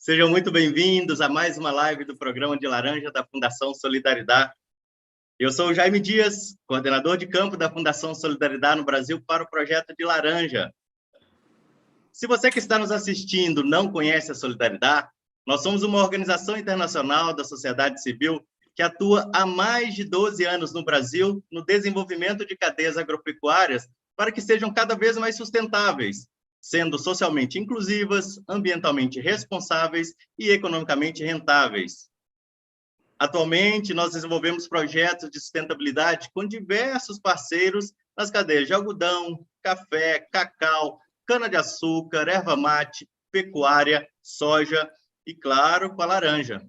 Sejam muito bem-vindos a mais uma live do Programa de Laranja da Fundação Solidariedade. Eu sou o Jaime Dias, coordenador de campo da Fundação Solidariedade no Brasil para o projeto de Laranja. Se você que está nos assistindo não conhece a Solidariedade, nós somos uma organização internacional da sociedade civil que atua há mais de 12 anos no Brasil no desenvolvimento de cadeias agropecuárias para que sejam cada vez mais sustentáveis, sendo socialmente inclusivas, ambientalmente responsáveis e economicamente rentáveis. Atualmente, nós desenvolvemos projetos de sustentabilidade com diversos parceiros nas cadeias de algodão, café, cacau, cana-de-açúcar, erva-mate, pecuária, soja e, claro, com a laranja.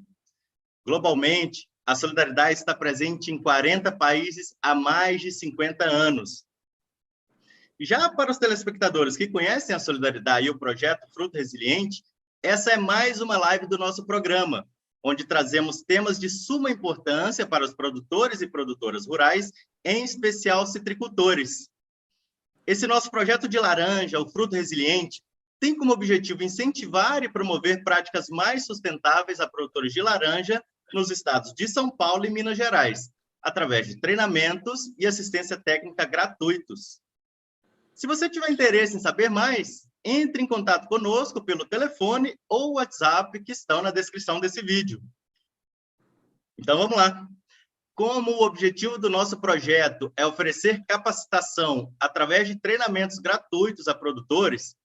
Globalmente, a Solidariedade está presente em 40 países há mais de 50 anos. Já para os telespectadores que conhecem a Solidariedade e o projeto Fruto Resiliente, essa é mais uma live do nosso programa, onde trazemos temas de suma importância para os produtores e produtoras rurais, em especial citricultores. Esse nosso projeto de laranja, o Fruto Resiliente, tem como objetivo incentivar e promover práticas mais sustentáveis a produtores de laranja nos estados de São Paulo e Minas Gerais, através de treinamentos e assistência técnica gratuitos. Se você tiver interesse em saber mais, entre em contato conosco pelo telefone ou WhatsApp que estão na descrição desse vídeo. Então, vamos lá. Como o objetivo do nosso projeto é oferecer capacitação através de treinamentos gratuitos a produtores,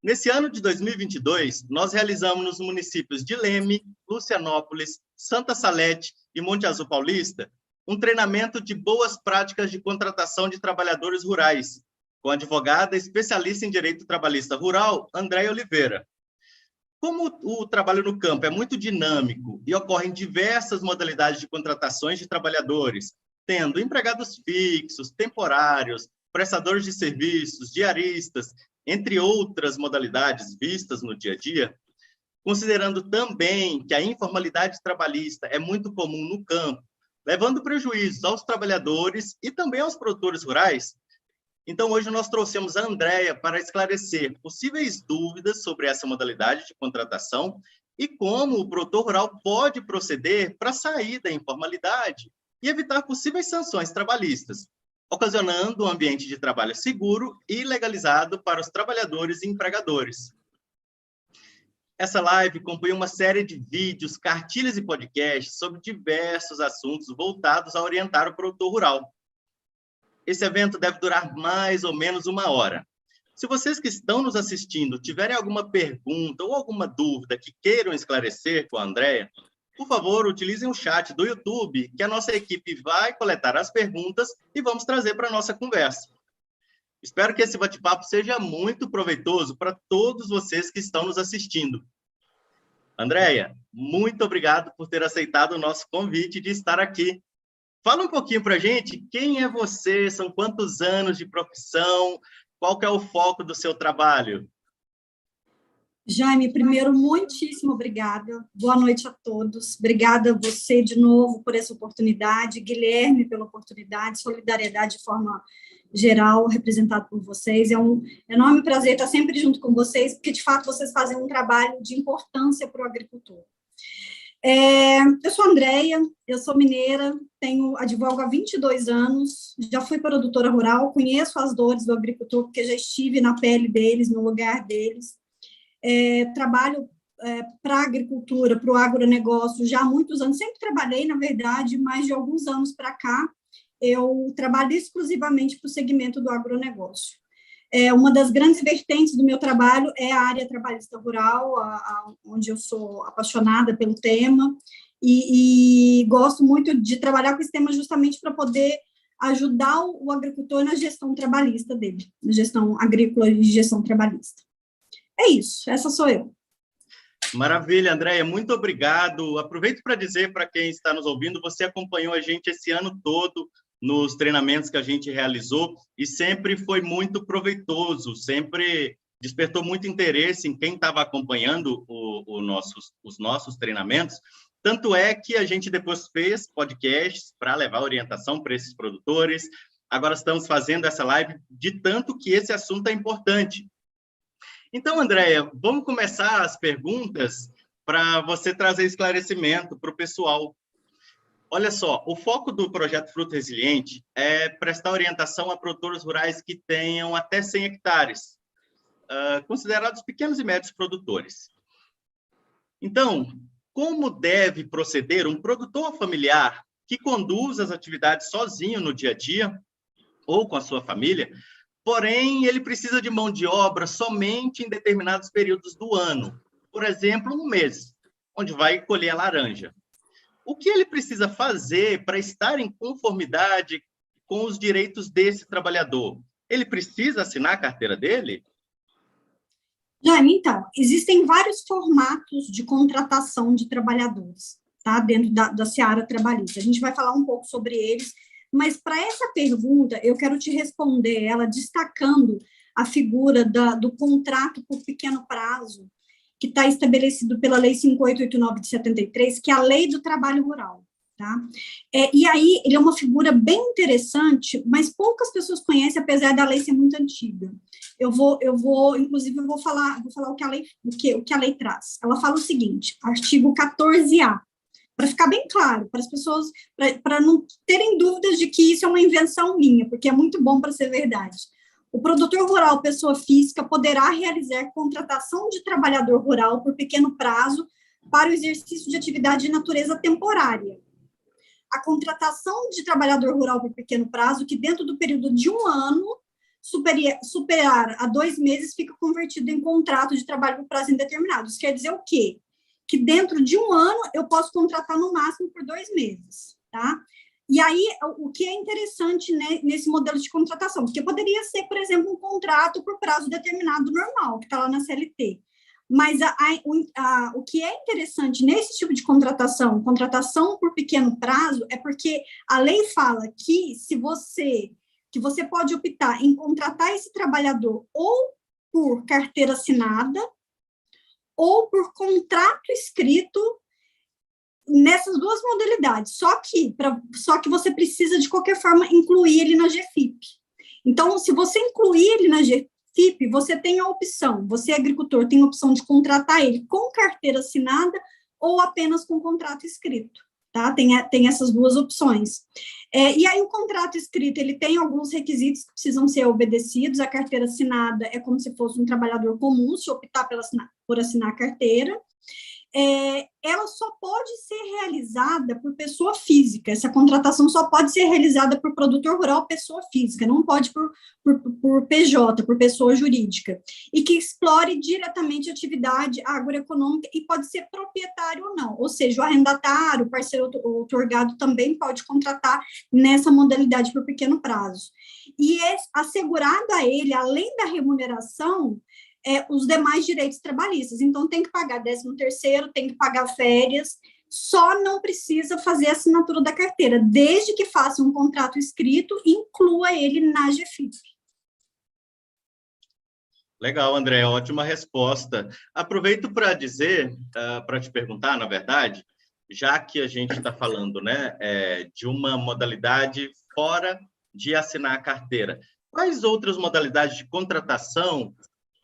nesse ano de 2022, nós realizamos nos municípios de Leme, Lucianópolis, Santa Salete e Monte Azul Paulista um treinamento de boas práticas de contratação de trabalhadores rurais, com a advogada especialista em direito trabalhista rural, Andréia Oliveira. Como o trabalho no campo é muito dinâmico e ocorrem diversas modalidades de contratações de trabalhadores, tendo empregados fixos, temporários, prestadores de serviços, diaristas, entre outras modalidades vistas no dia a dia, considerando também que a informalidade trabalhista é muito comum no campo, levando prejuízos aos trabalhadores e também aos produtores rurais, então, hoje nós trouxemos a Andréia para esclarecer possíveis dúvidas sobre essa modalidade de contratação e como o produtor rural pode proceder para sair da informalidade e evitar possíveis sanções trabalhistas, ocasionando um ambiente de trabalho seguro e legalizado para os trabalhadores e empregadores. Essa live compõe uma série de vídeos, cartilhas e podcasts sobre diversos assuntos voltados a orientar o produtor rural. Esse evento deve durar mais ou menos 1 hora. Se vocês que estão nos assistindo tiverem alguma pergunta ou alguma dúvida que queiram esclarecer com a Andréia, por favor, utilizem o chat do YouTube, que a nossa equipe vai coletar as perguntas e vamos trazer para a nossa conversa. Espero que esse bate-papo seja muito proveitoso para todos vocês que estão nos assistindo. Andréia, muito obrigado por ter aceitado o nosso convite de estar aqui. Fala um pouquinho para a gente, quem é você, são quantos anos de profissão, qual que é o foco do seu trabalho? Jaime, primeiro, muitíssimo obrigada, boa noite a todos, obrigada a você de novo por essa oportunidade, Guilherme pela oportunidade, Solidariedade de forma geral, representado por vocês, é um enorme prazer estar sempre junto com vocês, porque de fato vocês fazem um trabalho de importância para o agricultor. Eu sou a Andréia, eu sou mineira, advogo há 22 anos, já fui produtora rural, conheço as dores do agricultor, porque já estive na pele deles, no lugar deles. Trabalho para a agricultura, para o agronegócio já há muitos anos, sempre trabalhei, na verdade, mas de alguns anos para cá, eu trabalho exclusivamente para o segmento do agronegócio. Uma das grandes vertentes do meu trabalho é a área trabalhista rural, onde eu sou apaixonada pelo tema, e gosto muito de trabalhar com esse tema justamente para poder ajudar o agricultor na gestão trabalhista dele, na gestão agrícola e gestão trabalhista. É isso, essa sou eu. Maravilha, Andréia, muito obrigado. Aproveito para dizer para quem está nos ouvindo, você acompanhou a gente esse ano todo nos treinamentos que a gente realizou e sempre foi muito proveitoso, sempre despertou muito interesse em quem estava acompanhando os nossos treinamentos. Tanto é que a gente depois fez podcasts para levar orientação para esses produtores. Agora estamos fazendo essa live de tanto que esse assunto é importante. Então, Andréia, vamos começar as perguntas. para você trazer esclarecimento para o pessoal. Olha só, o foco do projeto Fruto Resiliente é prestar orientação a produtores rurais que tenham até 100 hectares, considerados pequenos e médios produtores. Então, como deve proceder um produtor familiar que conduz as atividades sozinho no dia a dia, ou com a sua família, porém, ele precisa de mão de obra somente em determinados períodos do ano, por exemplo, um mês, onde vai colher a laranja. O que ele precisa fazer para estar em conformidade com os direitos desse trabalhador? Ele precisa assinar a carteira dele? Jaime, então, existem vários formatos de contratação de trabalhadores, tá? Dentro da seara trabalhista. A gente vai falar um pouco sobre eles, mas para essa pergunta, eu quero te responder ela destacando a figura do contrato por pequeno prazo, que está estabelecido pela Lei 5889 de 73, que é a Lei do Trabalho Rural. Tá? E aí, ele é uma figura bem interessante, mas poucas pessoas conhecem, apesar da lei ser muito antiga. Inclusive, eu vou falar o que a lei traz. Ela fala o seguinte, artigo 14A, para ficar bem claro, para as pessoas, para não terem dúvidas de que isso é uma invenção minha, porque é muito bom para ser verdade. O produtor rural, pessoa física, poderá realizar contratação de trabalhador rural por pequeno prazo para o exercício de atividade de natureza temporária. A contratação de trabalhador rural por pequeno prazo, que dentro do período de um ano, superar a 2 meses, fica convertido em contrato de trabalho por prazo indeterminado. Isso quer dizer o quê? Que dentro de um ano, eu posso contratar no máximo por 2 meses, tá? E aí, o que é interessante, né, nesse modelo de contratação? Porque poderia ser, por exemplo, um contrato por prazo determinado normal, que está lá na CLT. Mas o que é interessante nesse tipo de contratação por pequeno prazo, é porque a lei fala que você pode optar em contratar esse trabalhador ou por carteira assinada ou por contrato escrito nessas duas modalidades, só que você precisa, de qualquer forma, incluir ele na GFIP. Então, se você incluir ele na GFIP, você tem a opção, você, agricultor, tem a opção de contratar ele com carteira assinada ou apenas com contrato escrito, tá? Tem essas duas opções. E aí, o contrato escrito, ele tem alguns requisitos que precisam ser obedecidos. A carteira assinada é como se fosse um trabalhador comum, se optar por assinar a carteira. Ela só pode ser realizada por pessoa física, essa contratação só pode ser realizada por produtor rural, pessoa física, não pode por PJ, por pessoa jurídica, e que explore diretamente a atividade agroeconômica e pode ser proprietário ou não, ou seja, o arrendatário, o parceiro outorgado também pode contratar nessa modalidade por pequeno prazo. E é assegurado a ele, além da remuneração, os demais direitos trabalhistas. Então, tem que pagar 13º, tem que pagar férias, só não precisa fazer a assinatura da carteira, desde que faça um contrato escrito e inclua ele na GFIP. Legal, André, ótima resposta. Aproveito para dizer, para te perguntar, na verdade, já que a gente está falando, né, de uma modalidade fora de assinar a carteira, quais outras modalidades de contratação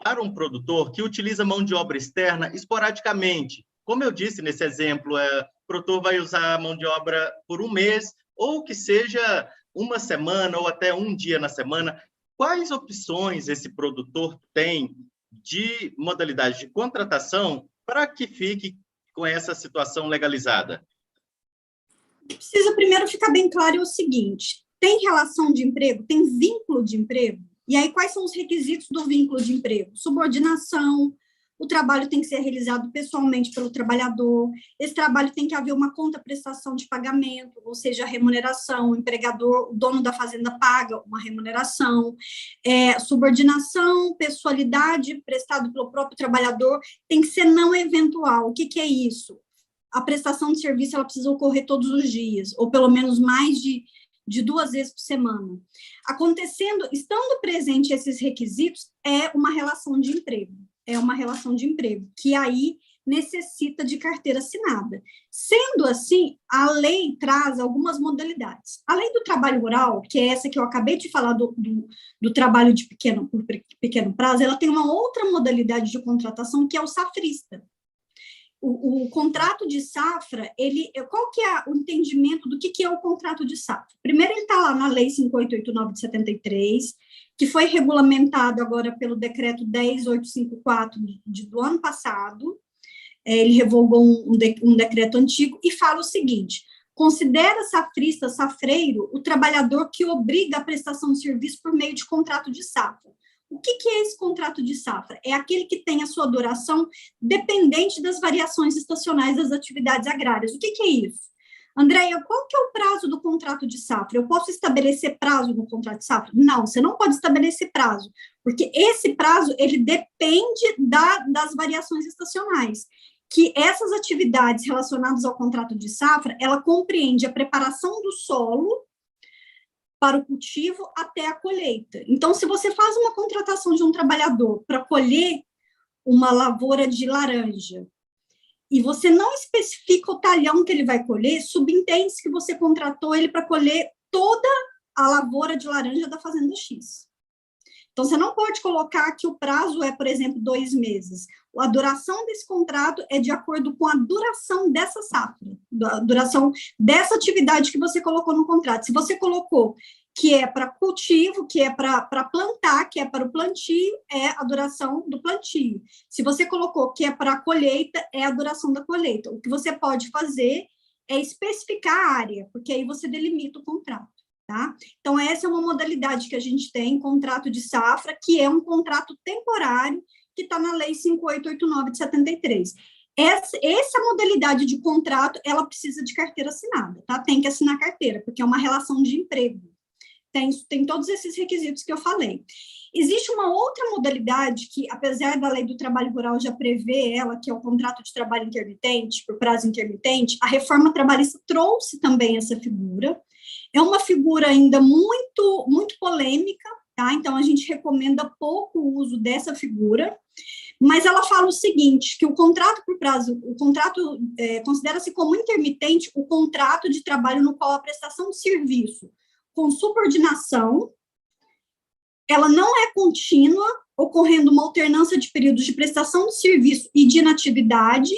para um produtor que utiliza mão de obra externa esporadicamente? Como eu disse nesse exemplo, o produtor vai usar a mão de obra por um mês, ou que seja uma semana, ou até um dia na semana. Quais opções esse produtor tem de modalidade de contratação para que fique com essa situação legalizada? Precisa primeiro ficar bem claro o seguinte: tem relação de emprego, tem vínculo de emprego? E aí, quais são os requisitos do vínculo de emprego? Subordinação, o trabalho tem que ser realizado pessoalmente pelo trabalhador, esse trabalho tem que haver uma contraprestação de pagamento, ou seja, a remuneração, o empregador, o dono da fazenda paga uma remuneração, subordinação, pessoalidade, prestado pelo próprio trabalhador, tem que ser não eventual. O que é isso? A prestação de serviço, ela precisa ocorrer todos os dias, ou pelo menos mais de 2 vezes por semana. Estando presente esses requisitos, é uma relação de emprego, que aí necessita de carteira assinada. Sendo assim, a lei traz algumas modalidades. A lei do trabalho rural, que é essa que eu acabei de falar do trabalho de pequeno prazo, ela tem uma outra modalidade de contratação, que é o safrista. o contrato de safra, qual que é o entendimento do que é o contrato de safra? Primeiro, ele está lá na Lei 5889 de 73, que foi regulamentado agora pelo decreto 10.854 do ano passado. Ele revogou um decreto antigo e fala o seguinte: considera safrista, safreiro, o trabalhador que obriga a prestação de serviço por meio de contrato de safra. O que é esse contrato de safra? É aquele que tem a sua duração dependente das variações estacionais das atividades agrárias. O que é isso? Andréia, qual que é o prazo do contrato de safra? Eu posso estabelecer prazo no contrato de safra? Não, você não pode estabelecer prazo, porque esse prazo, ele depende das variações estacionais. Que essas atividades relacionadas ao contrato de safra, ela compreende a preparação do solo para o cultivo até a colheita. Então, se você faz uma contratação de um trabalhador para colher uma lavoura de laranja e você não especifica o talhão que ele vai colher, subentende-se que você contratou ele para colher toda a lavoura de laranja da fazenda X. Então, você não pode colocar que o prazo é, por exemplo, 2 meses. A duração desse contrato é de acordo com a duração dessa safra, a duração dessa atividade que você colocou no contrato. Se você colocou que é para cultivo, que é para plantar, que é para o plantio, é a duração do plantio. Se você colocou que é para a colheita, é a duração da colheita. O que você pode fazer é especificar a área, porque aí você delimita o contrato. Tá? Então, essa é uma modalidade que a gente tem, contrato de safra, que é um contrato temporário, que está na Lei 5889 de 73. Essa modalidade de contrato, ela precisa de carteira assinada, tá? Tem que assinar carteira, porque é uma relação de emprego. Tem todos esses requisitos que eu falei. Existe uma outra modalidade que, apesar da Lei do Trabalho Rural já prever ela, que é o contrato de trabalho intermitente, por prazo intermitente, a reforma trabalhista trouxe também essa figura. É uma figura ainda muito, muito polêmica, tá? Então, a gente recomenda pouco o uso dessa figura, mas ela fala o seguinte, que o contrato por prazo, considera-se como intermitente o contrato de trabalho no qual a prestação de serviço com subordinação, ela não é contínua, ocorrendo uma alternância de períodos de prestação de serviço e de inatividade,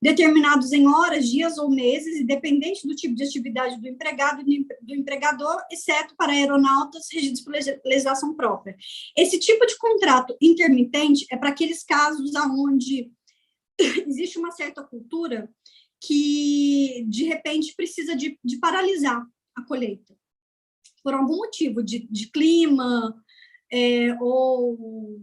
determinados em horas, dias ou meses, independente do tipo de atividade do empregado e do empregador, exceto para aeronautas regidos por legislação própria. Esse tipo de contrato intermitente é para aqueles casos onde existe uma certa cultura que, de repente, precisa de paralisar a colheita, por algum motivo, de clima, ou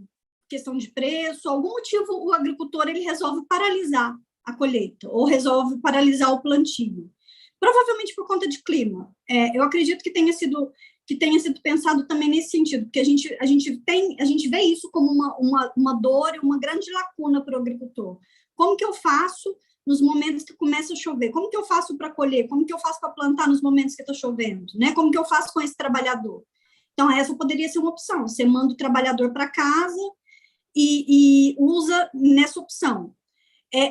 questão de preço, algum motivo o agricultor ele resolve paralisar a colheita, ou resolve paralisar o plantio. Provavelmente por conta de clima. Eu acredito que tenha sido pensado também nesse sentido, porque a gente vê isso como uma dor e uma grande lacuna para o agricultor. Como que eu faço nos momentos que começa a chover? Como que eu faço para colher? Como que eu faço para plantar nos momentos que está chovendo? Né? Como que eu faço com esse trabalhador? Então, essa poderia ser uma opção. Você manda o trabalhador para casa e usa nessa opção.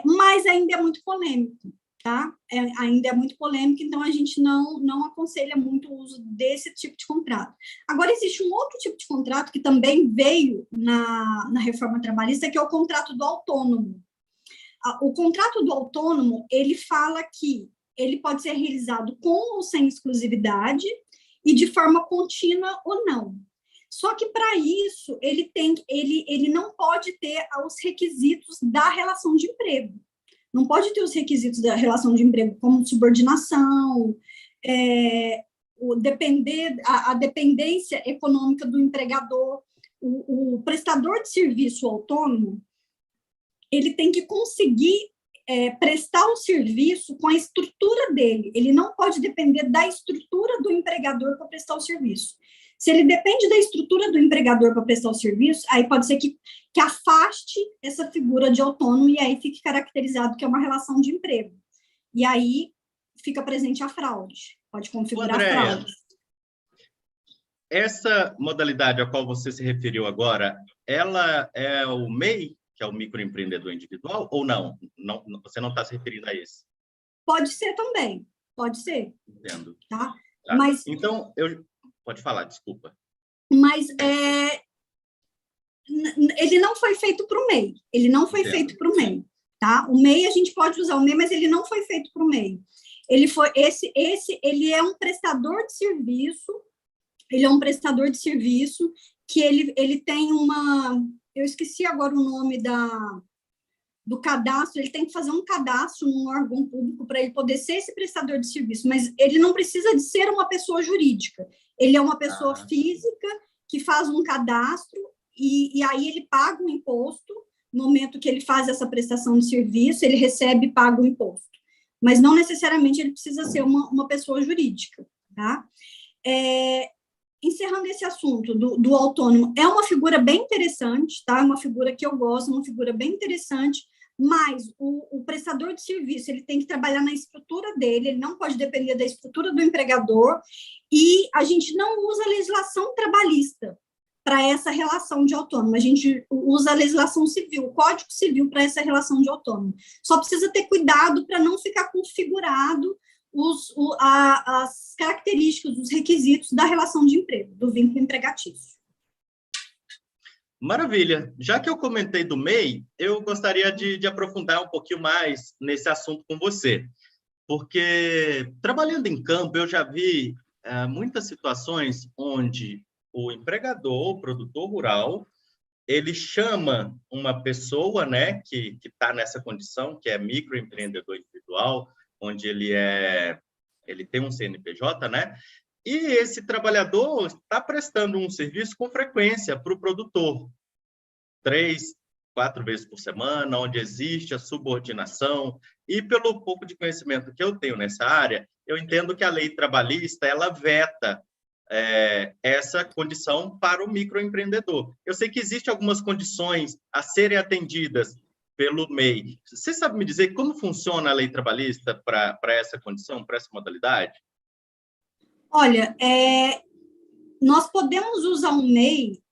Mas ainda é muito polêmico, tá? Ainda é muito polêmico, então a gente não aconselha muito o uso desse tipo de contrato. Agora, existe um outro tipo de contrato que também veio na reforma trabalhista, que é o contrato do autônomo. O contrato do autônomo, ele fala que ele pode ser realizado com ou sem exclusividade e de forma contínua ou não. Só que, para isso, ele não pode ter os requisitos da relação de emprego. Não pode ter os requisitos da relação de emprego, como subordinação, a dependência econômica do empregador. O prestador de serviço autônomo, ele tem que conseguir prestar o serviço com a estrutura dele. Ele não pode depender da estrutura do empregador para prestar o serviço. Se ele depende da estrutura do empregador para prestar o serviço, aí pode ser que afaste essa figura de autônomo e aí fique caracterizado que é uma relação de emprego. E aí fica presente a fraude. Pode configurar fraude. Essa modalidade a qual você se referiu agora, ela é o MEI, que é o microempreendedor individual, ou não? Você não está se referindo a esse? Pode ser também, pode ser. Entendo. Tá? Mas, então, pode falar, desculpa. Mas ele não foi feito para o MEI. Ele não foi feito para o MEI. tá? O MEI, a gente pode usar o MEI, mas ele não foi feito para o MEI. Ele é um prestador de serviço, que ele tem uma... Eu esqueci agora o nome do cadastro, ele tem que fazer um cadastro num órgão público para ele poder ser esse prestador de serviço, mas ele não precisa de ser uma pessoa jurídica, ele é uma pessoa física que faz um cadastro e aí ele paga o imposto no momento que ele faz essa prestação de serviço, ele recebe e paga o imposto, mas não necessariamente ele precisa ser uma pessoa jurídica, tá? Encerrando esse assunto do autônomo, é uma figura bem interessante, tá? É uma figura que eu gosto, uma figura bem interessante, mas o prestador de serviço, ele tem que trabalhar na estrutura dele, ele não pode depender da estrutura do empregador, e a gente não usa a legislação trabalhista para essa relação de autônomo, a gente usa a legislação civil, o Código Civil para essa relação de autônomo. Só precisa ter cuidado para não ficar configurado as características, os requisitos da relação de emprego, do vínculo empregatício. Maravilha. Já que eu comentei do MEI, eu gostaria de aprofundar um pouquinho mais nesse assunto com você, porque trabalhando em campo, eu já vi muitas situações onde o empregador, o produtor rural, ele chama uma pessoa, né, que está nessa condição, que é microempreendedor individual, onde ele tem um CNPJ, né? E esse trabalhador está prestando um serviço com frequência para o produtor, 3, 4 vezes por semana, onde existe a subordinação. E pelo pouco de conhecimento que eu tenho nessa área, eu entendo que a lei trabalhista ela veta essa condição para o microempreendedor. Eu sei que existem algumas condições a serem atendidas pelo MEI. Você sabe me dizer como funciona a lei trabalhista para essa condição, para essa modalidade? Olha, nós podemos usar um MEI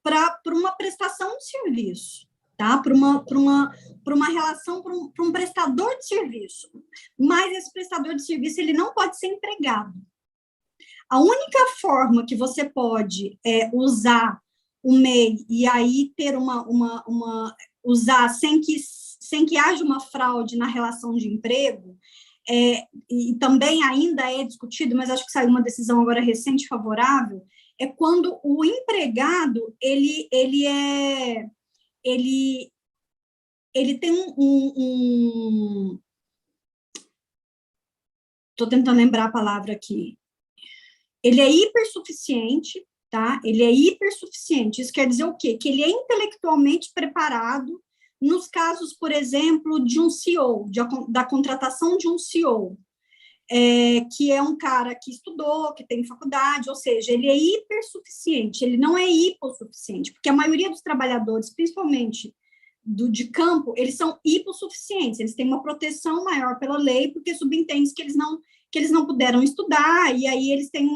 para uma prestação de serviço, tá? Para uma relação, para um prestador de serviço. Mas esse prestador de serviço ele não pode ser empregado. A única forma que você pode usar o MEI e aí ter usar sem que haja uma fraude na relação de emprego, e também ainda é discutido, mas acho que saiu uma decisão agora recente favorável, é quando o empregado ele tem estou tentando lembrar a palavra aqui. Ele é hipersuficiente, tá? Ele é hipersuficiente. Isso quer dizer o quê? Que ele é intelectualmente preparado nos casos, por exemplo, de um CEO, da contratação de um CEO, que é um cara que estudou, que tem faculdade, ou seja, ele é hipersuficiente, ele não é hipossuficiente, porque a maioria dos trabalhadores, principalmente de campo, eles são hipossuficientes, eles têm uma proteção maior pela lei, porque subentende que eles não puderam estudar, e aí eles têm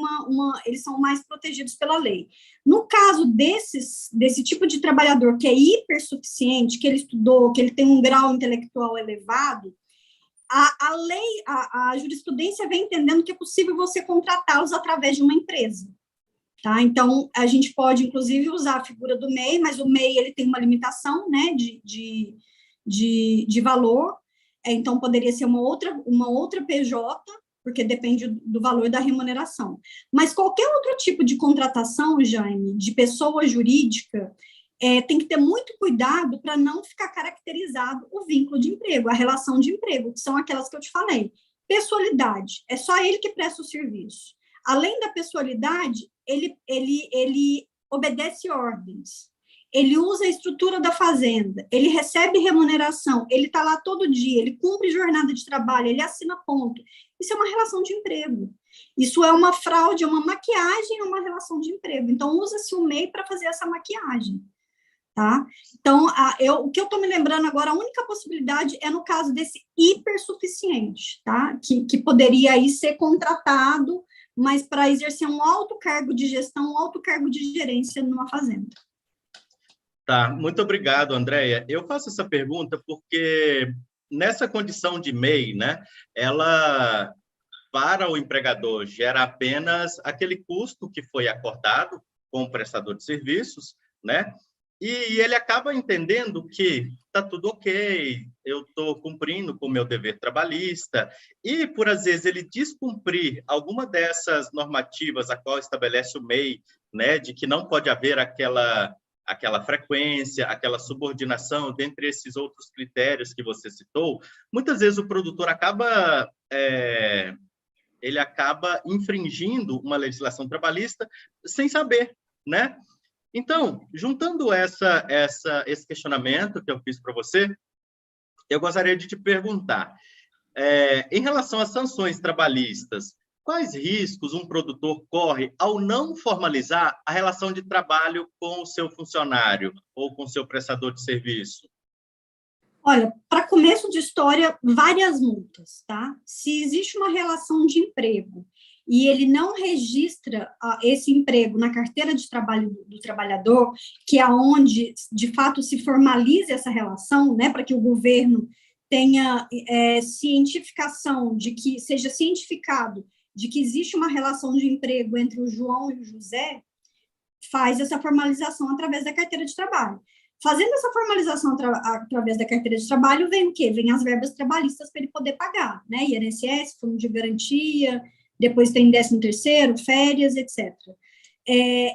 eles são mais protegidos pela lei. No caso desse tipo de trabalhador que é hipersuficiente, que ele estudou, que ele tem um grau intelectual elevado, a lei, a jurisprudência vem entendendo que é possível você contratá-los através de uma empresa. Tá? Então, a gente pode, inclusive, usar a figura do MEI, mas o MEI ele tem uma limitação, né, de valor, então poderia ser uma outra PJ, porque depende do valor da remuneração. Mas qualquer outro tipo de contratação, Jaime, de pessoa jurídica, tem que ter muito cuidado para não ficar caracterizado o vínculo de emprego, a relação de emprego, que são aquelas que eu te falei. Pessoalidade, é só ele que presta o serviço. Além da pessoalidade, ele obedece ordens, ele usa a estrutura da fazenda, ele recebe remuneração, ele está lá todo dia, ele cumpre jornada de trabalho, ele assina ponto. Isso é uma relação de emprego. Isso é uma fraude, é uma maquiagem, é uma relação de emprego. Então, usa-se o MEI para fazer essa maquiagem. Tá? Então, o que eu estou me lembrando agora, a única possibilidade é no caso desse hipersuficiente, tá? Que poderia aí ser contratado, mas para exercer um alto cargo de gestão, um alto cargo de gerência numa fazenda. Tá, muito obrigado, Andréia. Eu faço essa pergunta porque nessa condição de MEI, né, ela, para o empregador, gera apenas aquele custo que foi acordado com o prestador de serviços, né? E ele acaba entendendo que está tudo ok, eu estou cumprindo com o meu dever trabalhista, e por, às vezes, ele descumprir alguma dessas normativas a qual estabelece o MEI, né, de que não pode haver aquela frequência, aquela subordinação, dentre esses outros critérios que você citou, muitas vezes o produtor acaba infringindo uma legislação trabalhista sem saber, né? Então, juntando esse questionamento que eu fiz para você, eu gostaria de te perguntar, em relação às sanções trabalhistas, quais riscos um produtor corre ao não formalizar a relação de trabalho com o seu funcionário ou com o seu prestador de serviço? Olha, para começo de história, várias multas, tá? Se existe uma relação de emprego e ele não registra esse emprego na carteira de trabalho do trabalhador, que é onde, de fato, se formaliza essa relação, né, para que o governo tenha cientificação de que, seja cientificado de que existe uma relação de emprego entre o João e o José, faz essa formalização através da carteira de trabalho. Fazendo essa formalização através da carteira de trabalho, vem o quê? Vem as verbas trabalhistas para ele poder pagar, né? INSS, fundo de garantia, depois tem 13º, férias, etc.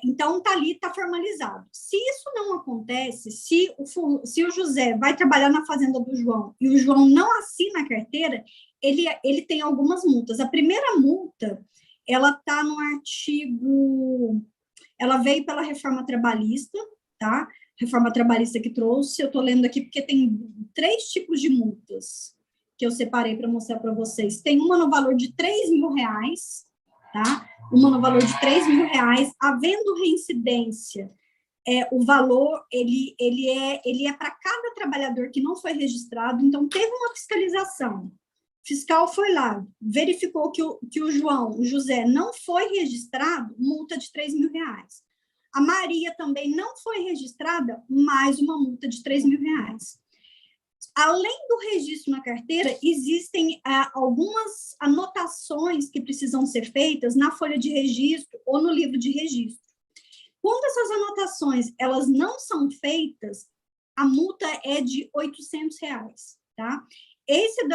Então, está ali, está formalizado. Se isso não acontece, se o José vai trabalhar na fazenda do João e o João não assina a carteira, ele tem algumas multas. A primeira multa, ela está no artigo... Ela veio pela reforma trabalhista, tá? Reforma trabalhista que trouxe, eu estou lendo aqui porque tem 3 tipos de multas que eu separei para mostrar para vocês. Tem uma no valor de R$3.000, tá? Uma no valor de R$3.000, havendo reincidência, o valor, ele é para cada trabalhador que não foi registrado, então teve uma fiscalização. O fiscal foi lá, verificou que o José não foi registrado, multa de R$3.000. A Maria também não foi registrada, mais uma multa de R$3.000. Além do registro na carteira, existem algumas anotações que precisam ser feitas na folha de registro ou no livro de registro. Quando essas anotações elas não são feitas, a multa é de R$800, tá? Esse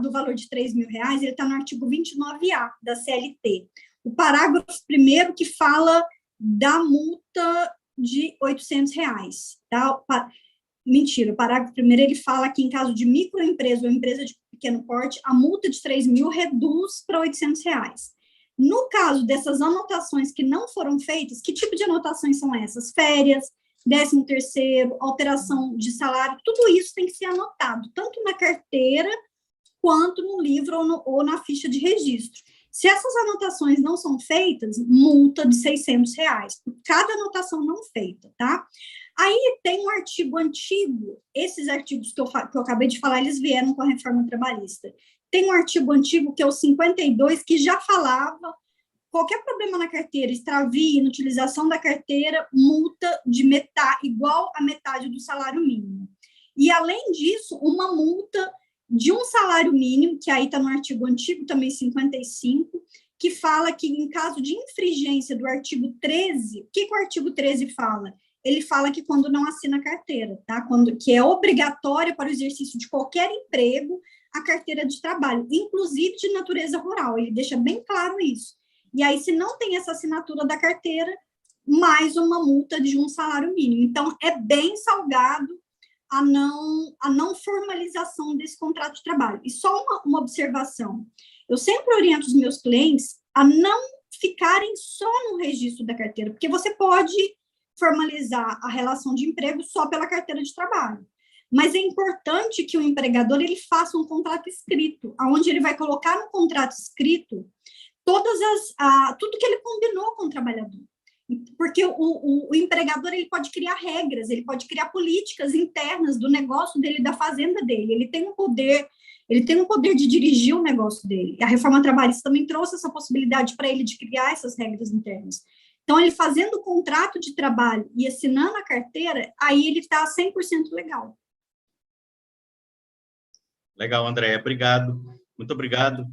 do valor de R$3.000, ele está no artigo 29A da CLT. O parágrafo 1º que fala da multa de R$800, tá? Mentira, o parágrafo 1º ele fala que em caso de microempresa ou empresa de pequeno porte, a multa de R$3.000 reduz para R$800. No caso dessas anotações que não foram feitas, que tipo de anotações são essas? Férias, 13º, alteração de salário, tudo isso tem que ser anotado, tanto na carteira quanto no livro ou na ficha de registro. Se essas anotações não são feitas, multa de R$600 por cada anotação não feita, tá? Aí tem um artigo antigo, esses artigos que eu acabei de falar, eles vieram com a reforma trabalhista. Tem um artigo antigo, que é o 52, que já falava, qualquer problema na carteira, extravio, inutilização da carteira, multa de igual a metade do salário mínimo. E, além disso, uma multa de um salário mínimo, que aí está no artigo antigo, também 55, que fala que, em caso de infringência do artigo 13, o que o artigo 13 fala? Ele fala que quando não assina a carteira, tá? Que é obrigatória para o exercício de qualquer emprego a carteira de trabalho, inclusive de natureza rural, ele deixa bem claro isso. E aí, se não tem essa assinatura da carteira, mais uma multa de um salário mínimo. Então, é bem salgado a não formalização desse contrato de trabalho. E só uma observação, eu sempre oriento os meus clientes a não ficarem só no registro da carteira, porque você pode formalizar a relação de emprego só pela carteira de trabalho. Mas é importante que o empregador ele faça um contrato escrito, onde ele vai colocar no contrato escrito tudo que ele combinou com o trabalhador. Porque o empregador ele pode criar regras, ele pode criar políticas internas do negócio dele, da fazenda dele. Ele tem um poder de dirigir o negócio dele. A reforma trabalhista também trouxe essa possibilidade para ele de criar essas regras internas. Então, ele fazendo o contrato de trabalho e assinando a carteira, aí ele está 100% legal. Legal, Andréia, obrigado, muito obrigado.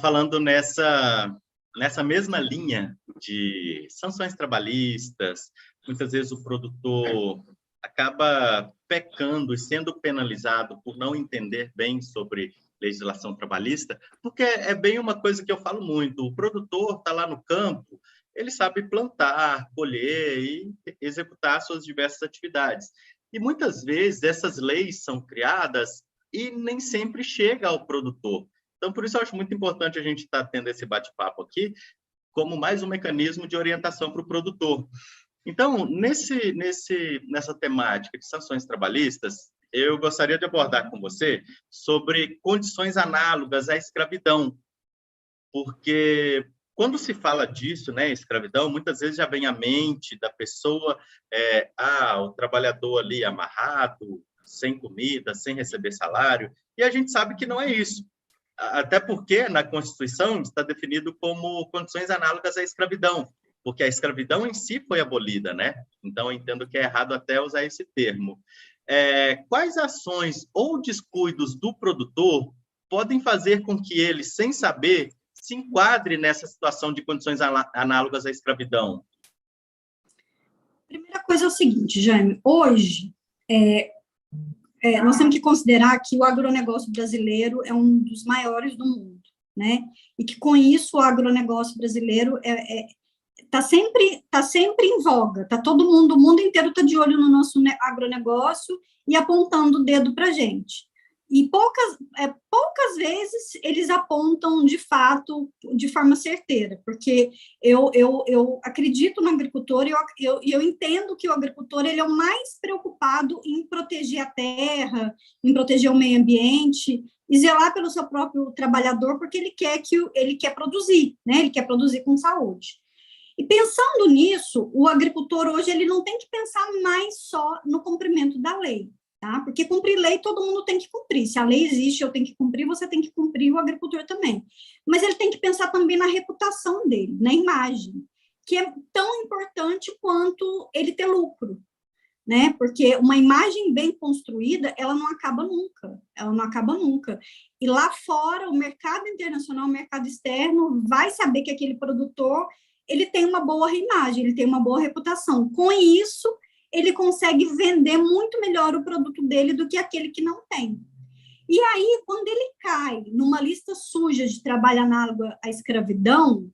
Falando nessa mesma linha de sanções trabalhistas, muitas vezes o produtor acaba pecando e sendo penalizado por não entender bem sobre legislação trabalhista, porque é bem uma coisa que eu falo muito, o produtor está lá no campo, ele sabe plantar, colher e executar suas diversas atividades. E muitas vezes essas leis são criadas e nem sempre chega ao produtor. Então, por isso eu acho muito importante a gente estar tendo esse bate-papo aqui, como mais um mecanismo de orientação para o produtor. Então, nessa temática de sanções trabalhistas, eu gostaria de abordar com você sobre condições análogas à escravidão, porque quando se fala disso, né, escravidão, muitas vezes já vem à mente da pessoa, o trabalhador ali amarrado, sem comida, sem receber salário, e a gente sabe que não é isso. Até porque na Constituição está definido como condições análogas à escravidão, porque a escravidão em si foi abolida, né? Então, eu entendo que é errado até usar esse termo. Quais ações ou descuidos do produtor podem fazer com que ele, sem saber, se enquadre nessa situação de condições análogas à escravidão? Primeira coisa é o seguinte, Jaime, hoje nós temos que considerar que o agronegócio brasileiro é um dos maiores do mundo, né? E que, com isso, o agronegócio brasileiro está sempre em voga, todo mundo, o mundo inteiro está de olho no nosso agronegócio e apontando o dedo para a gente. E poucas vezes eles apontam, de fato, de forma certeira, porque eu acredito no agricultor e eu entendo que o agricultor ele é o mais preocupado em proteger a terra, em proteger o meio ambiente e zelar pelo seu próprio trabalhador, porque ele quer produzir, né? Ele quer produzir com saúde. E pensando nisso, o agricultor hoje ele não tem que pensar mais só no cumprimento da lei. Tá? Porque cumprir lei todo mundo tem que cumprir. Se a lei existe, eu tenho que cumprir, você tem que cumprir, o agricultor também. Mas ele tem que pensar também na reputação dele, na imagem, que é tão importante quanto ele ter lucro, né? Porque uma imagem bem construída, ela não acaba nunca. E lá fora, o mercado internacional, o mercado externo, vai saber que aquele produtor, ele tem uma boa imagem, ele tem uma boa reputação. Com isso, ele consegue vender muito melhor o produto dele do que aquele que não tem. E aí, quando ele cai numa lista suja de trabalho análogo à escravidão,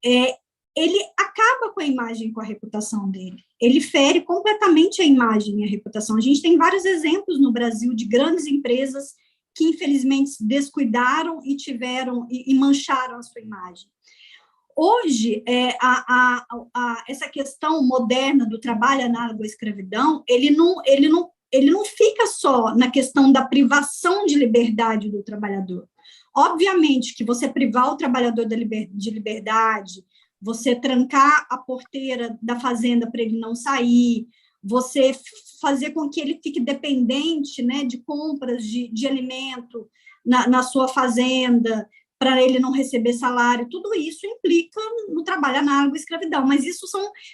ele acaba com a imagem, com a reputação dele. Ele fere completamente a imagem e a reputação. A gente tem vários exemplos no Brasil de grandes empresas que, infelizmente, se descuidaram e mancharam a sua imagem. Hoje, essa questão moderna do trabalho análogo à escravidão, ele não fica só na questão da privação de liberdade do trabalhador. Obviamente que você privar o trabalhador de liberdade, você trancar a porteira da fazenda para ele não sair, você fazer com que ele fique dependente, né, de compras de alimento na sua fazenda, para ele não receber salário, tudo isso implica no trabalho análogo à escravidão, mas isso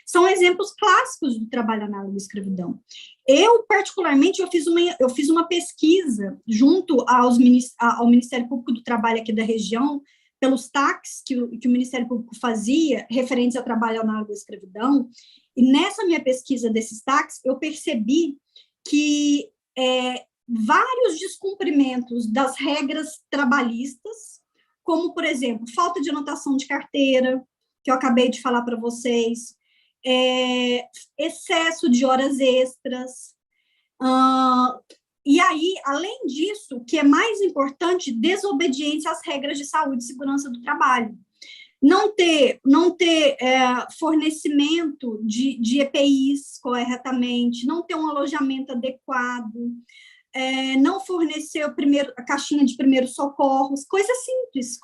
são exemplos clássicos do trabalho análogo à escravidão. Eu, particularmente, eu fiz uma pesquisa junto ao Ministério Público do Trabalho aqui da região, pelos TACs que o Ministério Público fazia, referentes ao trabalho análogo à escravidão, e nessa minha pesquisa desses TACs, eu percebi que vários descumprimentos das regras trabalhistas, como, por exemplo, falta de anotação de carteira, que eu acabei de falar para vocês, excesso de horas extras, e aí, além disso, o que é mais importante, desobediência às regras de saúde e segurança do trabalho. Não ter fornecimento de EPIs corretamente, não ter um alojamento adequado, não fornecer a caixinha de primeiros socorros, coisas simples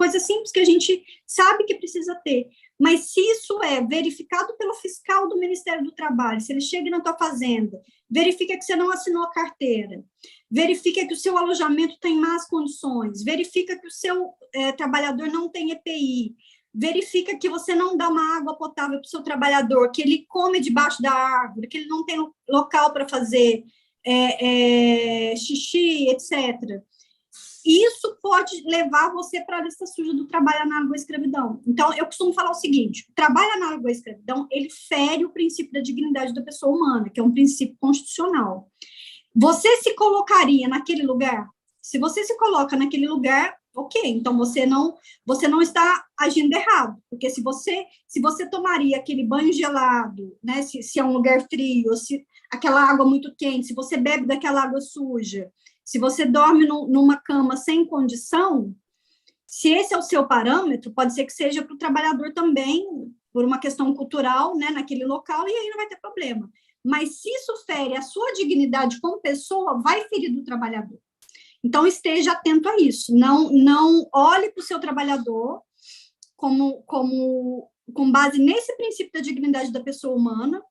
que a gente sabe que precisa ter. Mas se isso é verificado pelo fiscal do Ministério do Trabalho, se ele chega na tua fazenda, verifica que você não assinou a carteira, verifica que o seu alojamento tem más condições, verifica que o seu trabalhador não tem EPI, verifica que você não dá uma água potável para o seu trabalhador, que ele come debaixo da árvore, que ele não tem local para fazer xixi, etc. Isso pode levar você para a lista suja do trabalho análogo à escravidão. Então, eu costumo falar o seguinte, o trabalho análogo à escravidão, ele fere o princípio da dignidade da pessoa humana, que é um princípio constitucional. Você se colocaria naquele lugar? Se você se coloca naquele lugar, ok, então você não está agindo errado, porque se você tomaria aquele banho gelado, né, se é um lugar frio, ou se aquela água muito quente, se você bebe daquela água suja, se você dorme numa cama sem condição, se esse é o seu parâmetro, pode ser que seja para o trabalhador também, por uma questão cultural, né, naquele local, e aí não vai ter problema. Mas se isso fere a sua dignidade como pessoa, vai ferir do trabalhador. Então, esteja atento a isso. Não olhe para o seu trabalhador com base nesse princípio da dignidade da pessoa humana,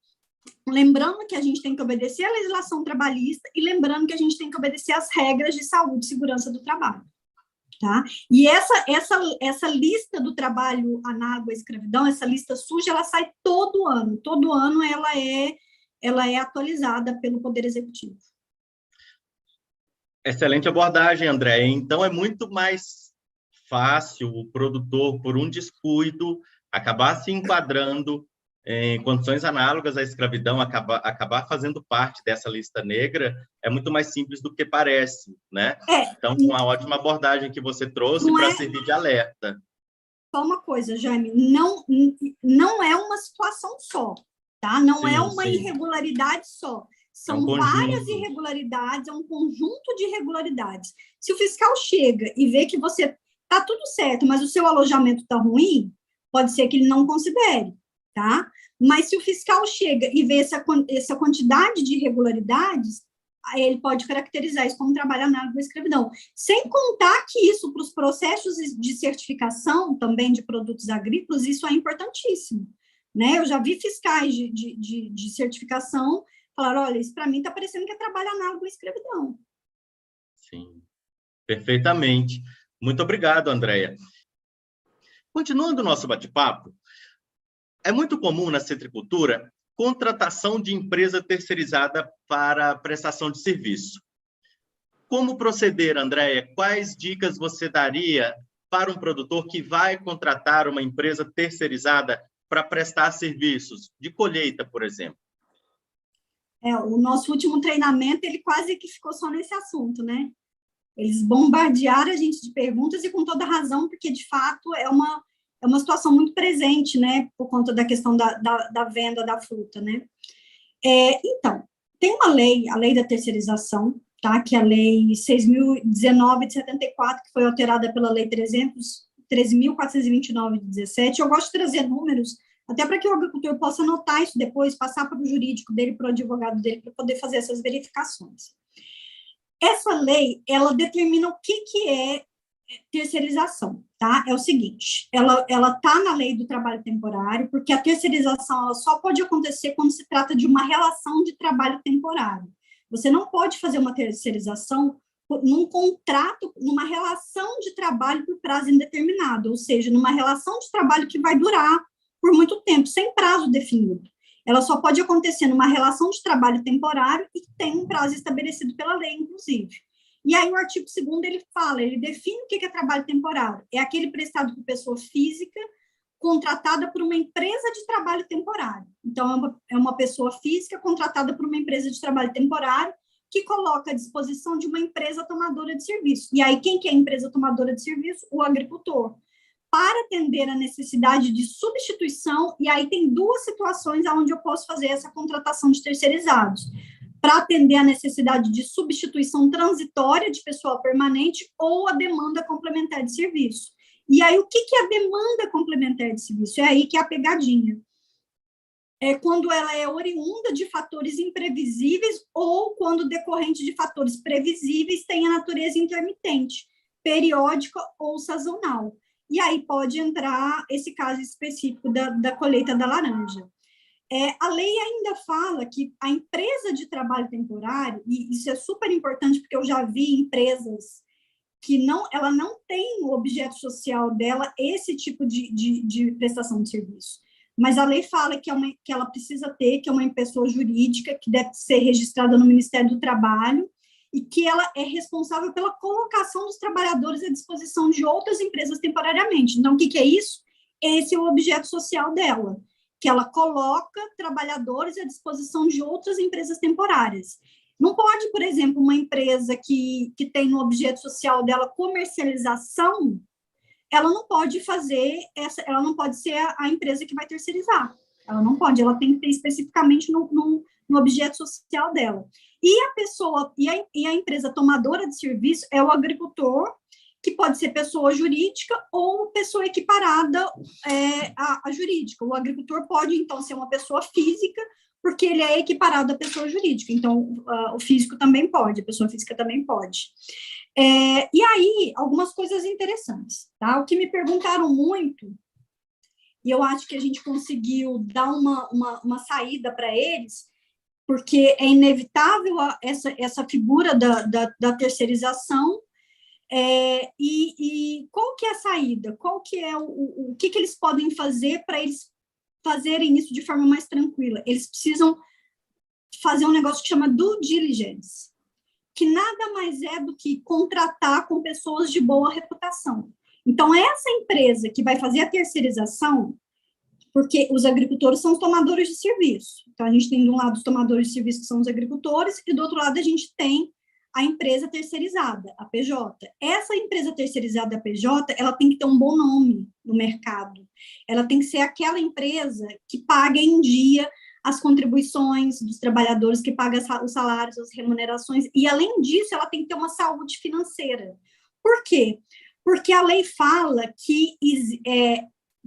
lembrando que a gente tem que obedecer à legislação trabalhista e lembrando que a gente tem que obedecer às regras de saúde e segurança do trabalho. Tá? E essa lista do trabalho análogo à escravidão, essa lista suja, ela sai todo ano ela é atualizada pelo Poder Executivo. Excelente abordagem, André. Então, é muito mais fácil o produtor, por um descuido, acabar se enquadrando em condições análogas à escravidão, acabar fazendo parte dessa lista negra, é muito mais simples do que parece, né? Então, uma ótima abordagem que você trouxe para servir de alerta. Só uma coisa, Jaime, não é uma situação só, tá? Não é uma irregularidade só. São várias irregularidades, é um conjunto de irregularidades. Se o fiscal chega e vê que você está tudo certo, mas o seu alojamento está ruim, pode ser que ele não considere, tá? Mas se o fiscal chega e vê essa quantidade de irregularidades, ele pode caracterizar isso como trabalho análogo à escravidão. Sem contar que isso, para os processos de certificação também de produtos agrícolas, isso é importantíssimo, né? Eu já vi fiscais de certificação falar, olha, isso para mim está parecendo que é trabalho análogo à escravidão. Sim, perfeitamente. Muito obrigado, Andréia. Continuando o nosso bate-papo, é muito comum na citricultura contratação de empresa terceirizada para prestação de serviço. Como proceder, Andréia? Quais dicas você daria para um produtor que vai contratar uma empresa terceirizada para prestar serviços de colheita, por exemplo? O nosso último treinamento, ele quase que ficou só nesse assunto, né? Eles bombardearam a gente de perguntas e com toda razão, porque, de fato, é uma situação muito presente, né? Por conta da questão da venda da fruta, né? Então, tem uma lei, a lei da terceirização, tá? Que é a lei 6.019 de 74, que foi alterada pela lei 13.429 de 17. Eu gosto de trazer números, até para que o agricultor possa anotar isso depois, passar para o jurídico dele, para o advogado dele, para poder fazer essas verificações. Essa lei, ela determina o que é terceirização, tá? É o seguinte, ela está na lei do trabalho temporário, porque a terceirização ela só pode acontecer quando se trata de uma relação de trabalho temporário. Você não pode fazer uma terceirização num contrato, numa relação de trabalho por prazo indeterminado, ou seja, numa relação de trabalho que vai durar por muito tempo, sem prazo definido. Ela só pode acontecer numa relação de trabalho temporário e tem um prazo estabelecido pela lei, inclusive. E aí o artigo 2º, ele define o que é trabalho temporário. É aquele prestado por pessoa física contratada por uma empresa de trabalho temporário. Então, é uma pessoa física contratada por uma empresa de trabalho temporário que coloca à disposição de uma empresa tomadora de serviço. E aí, quem que é a empresa tomadora de serviço? O agricultor. Para atender a necessidade de substituição, e aí tem duas situações onde eu posso fazer essa contratação de terceirizados. Para atender a necessidade de substituição transitória de pessoal permanente ou a demanda complementar de serviço. E aí, o que é a demanda complementar de serviço? É aí que é a pegadinha. É quando ela é oriunda de fatores imprevisíveis ou quando decorrente de fatores previsíveis tem a natureza intermitente, periódica ou sazonal. E aí pode entrar esse caso específico da colheita da laranja. A lei ainda fala que a empresa de trabalho temporário, e isso é super importante porque eu já vi empresas que ela não tem o objeto social dela esse tipo de prestação de serviço. Mas a lei fala que ela precisa ter, que é uma pessoa jurídica, que deve ser registrada no Ministério do Trabalho, e que ela é responsável pela colocação dos trabalhadores à disposição de outras empresas temporariamente. Então, o que é isso? Esse é o objeto social dela, que ela coloca trabalhadores à disposição de outras empresas temporárias. Não pode, por exemplo, uma empresa que tem no objeto social dela comercialização, ela não pode ela não pode ser a empresa que vai terceirizar. Ela não pode, ela tem que ter especificamente no objeto social dela. E a pessoa, e a empresa tomadora de serviço é o agricultor, que pode ser pessoa jurídica ou pessoa equiparada à jurídica. O agricultor pode, então, ser uma pessoa física, porque ele é equiparado à pessoa jurídica. Então, o físico também pode, a pessoa física também pode. E aí, algumas coisas interessantes, tá? O que me perguntaram muito, e eu acho que a gente conseguiu dar uma saída para eles, porque é inevitável essa figura da terceirização, e qual que é a saída? Qual que é o que eles podem fazer para eles fazerem isso de forma mais tranquila? Eles precisam fazer um negócio que chama due diligence, que nada mais é do que contratar com pessoas de boa reputação. Então, essa empresa que vai fazer a terceirização, porque os agricultores são os tomadores de serviço. Então, a gente tem, de um lado, os tomadores de serviço, que são os agricultores, e do outro lado, a gente tem a empresa terceirizada, a PJ. Essa empresa terceirizada, a PJ, ela tem que ter um bom nome no mercado. Ela tem que ser aquela empresa que paga em dia as contribuições dos trabalhadores, que paga os salários, as remunerações, e, além disso, ela tem que ter uma saúde financeira. Por quê? Porque a lei fala que...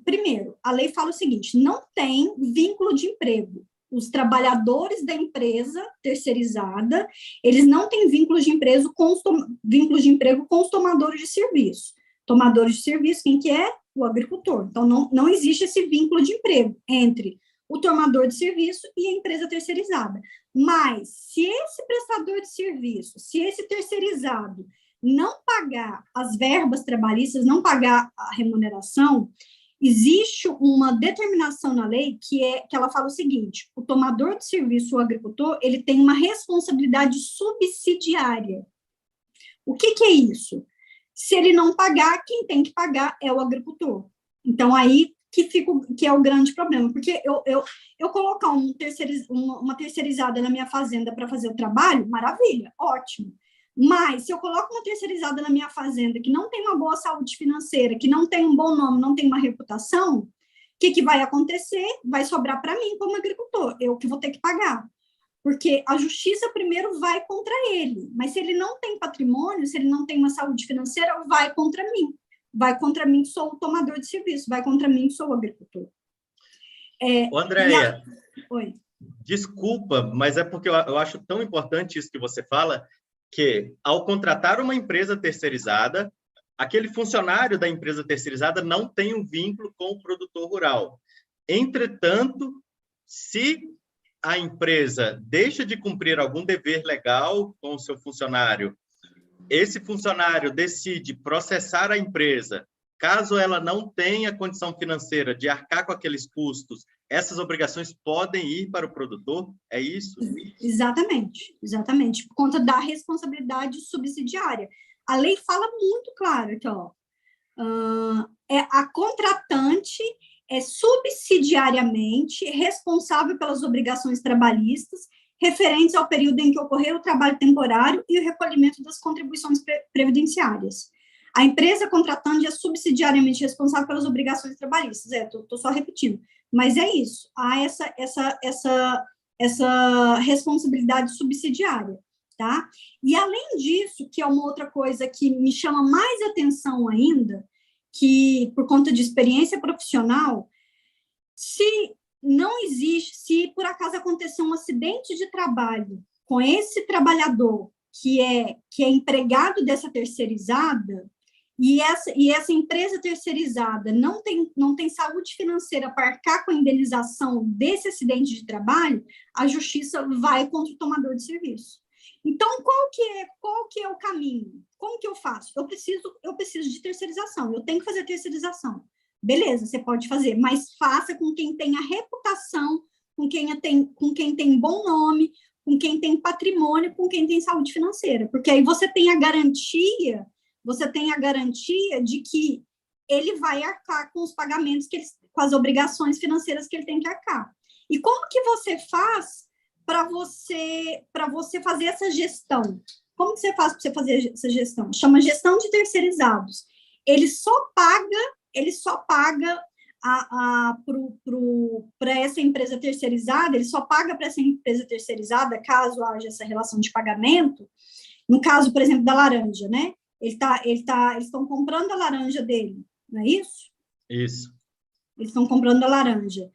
primeiro, a lei fala o seguinte, não tem vínculo de emprego. Os trabalhadores da empresa terceirizada, eles não têm vínculos de emprego com os tomadores de serviço. Tomadores de serviço, quem que é? O agricultor. Então, não existe esse vínculo de emprego entre o tomador de serviço e a empresa terceirizada. Mas, se esse prestador de serviço, se esse terceirizado não pagar as verbas trabalhistas, não pagar a remuneração, existe uma determinação na lei que ela fala o seguinte: o tomador de serviço, o agricultor, ele tem uma responsabilidade subsidiária. O que é isso? Se ele não pagar, quem tem que pagar é o agricultor. Então, aí que é o grande problema, porque eu colocar uma terceirizada na minha fazenda para fazer o trabalho, maravilha, ótimo. Mas, se eu coloco uma terceirizada na minha fazenda que não tem uma boa saúde financeira, que não tem um bom nome, não tem uma reputação, o que vai acontecer? Vai sobrar para mim como agricultor, eu que vou ter que pagar. Porque a justiça primeiro vai contra ele, mas se ele não tem patrimônio, se ele não tem uma saúde financeira, vai contra mim. Vai contra mim que sou o tomador de serviço, vai contra mim que sou o agricultor. Andréia, Oi. Desculpa, mas é porque eu acho tão importante isso que você fala, que ao contratar uma empresa terceirizada, aquele funcionário da empresa terceirizada não tem um vínculo com o produtor rural. Entretanto, se a empresa deixa de cumprir algum dever legal com o seu funcionário, esse funcionário decide processar a empresa, caso ela não tenha condição financeira de arcar com aqueles custos, essas obrigações podem ir para o produtor? É isso? Exatamente, por conta da responsabilidade subsidiária. A lei fala muito claro aqui, ó, a contratante é subsidiariamente responsável pelas obrigações trabalhistas referentes ao período em que ocorreu o trabalho temporário e o recolhimento das contribuições previdenciárias. A empresa contratante é subsidiariamente responsável pelas obrigações trabalhistas. Estou só repetindo. Mas é isso. Há essa responsabilidade subsidiária, tá? E, além disso, que é uma outra coisa que me chama mais atenção ainda, que, por conta de experiência profissional, se por acaso acontecer um acidente de trabalho com esse trabalhador que é empregado dessa terceirizada, e essa empresa terceirizada não tem saúde financeira para arcar com a indenização desse acidente de trabalho, a justiça vai contra o tomador de serviço. Então, qual que é o caminho? Como que eu faço? Eu preciso de terceirização, eu tenho que fazer terceirização. Beleza, você pode fazer, mas faça com quem tenha reputação, com quem tem bom nome, com quem tem patrimônio, com quem tem saúde financeira, porque aí você tem a garantia de que ele vai arcar com os pagamentos, com as obrigações financeiras que ele tem que arcar. E como que você faz para você fazer essa gestão? Como que você faz para você fazer essa gestão? Chama gestão de terceirizados. Ele só paga para essa empresa terceirizada, ele só paga para essa empresa terceirizada, caso haja essa relação de pagamento, no caso, por exemplo, da laranja, né? Eles estão comprando a laranja dele, não é isso? Isso. Eles estão comprando a laranja.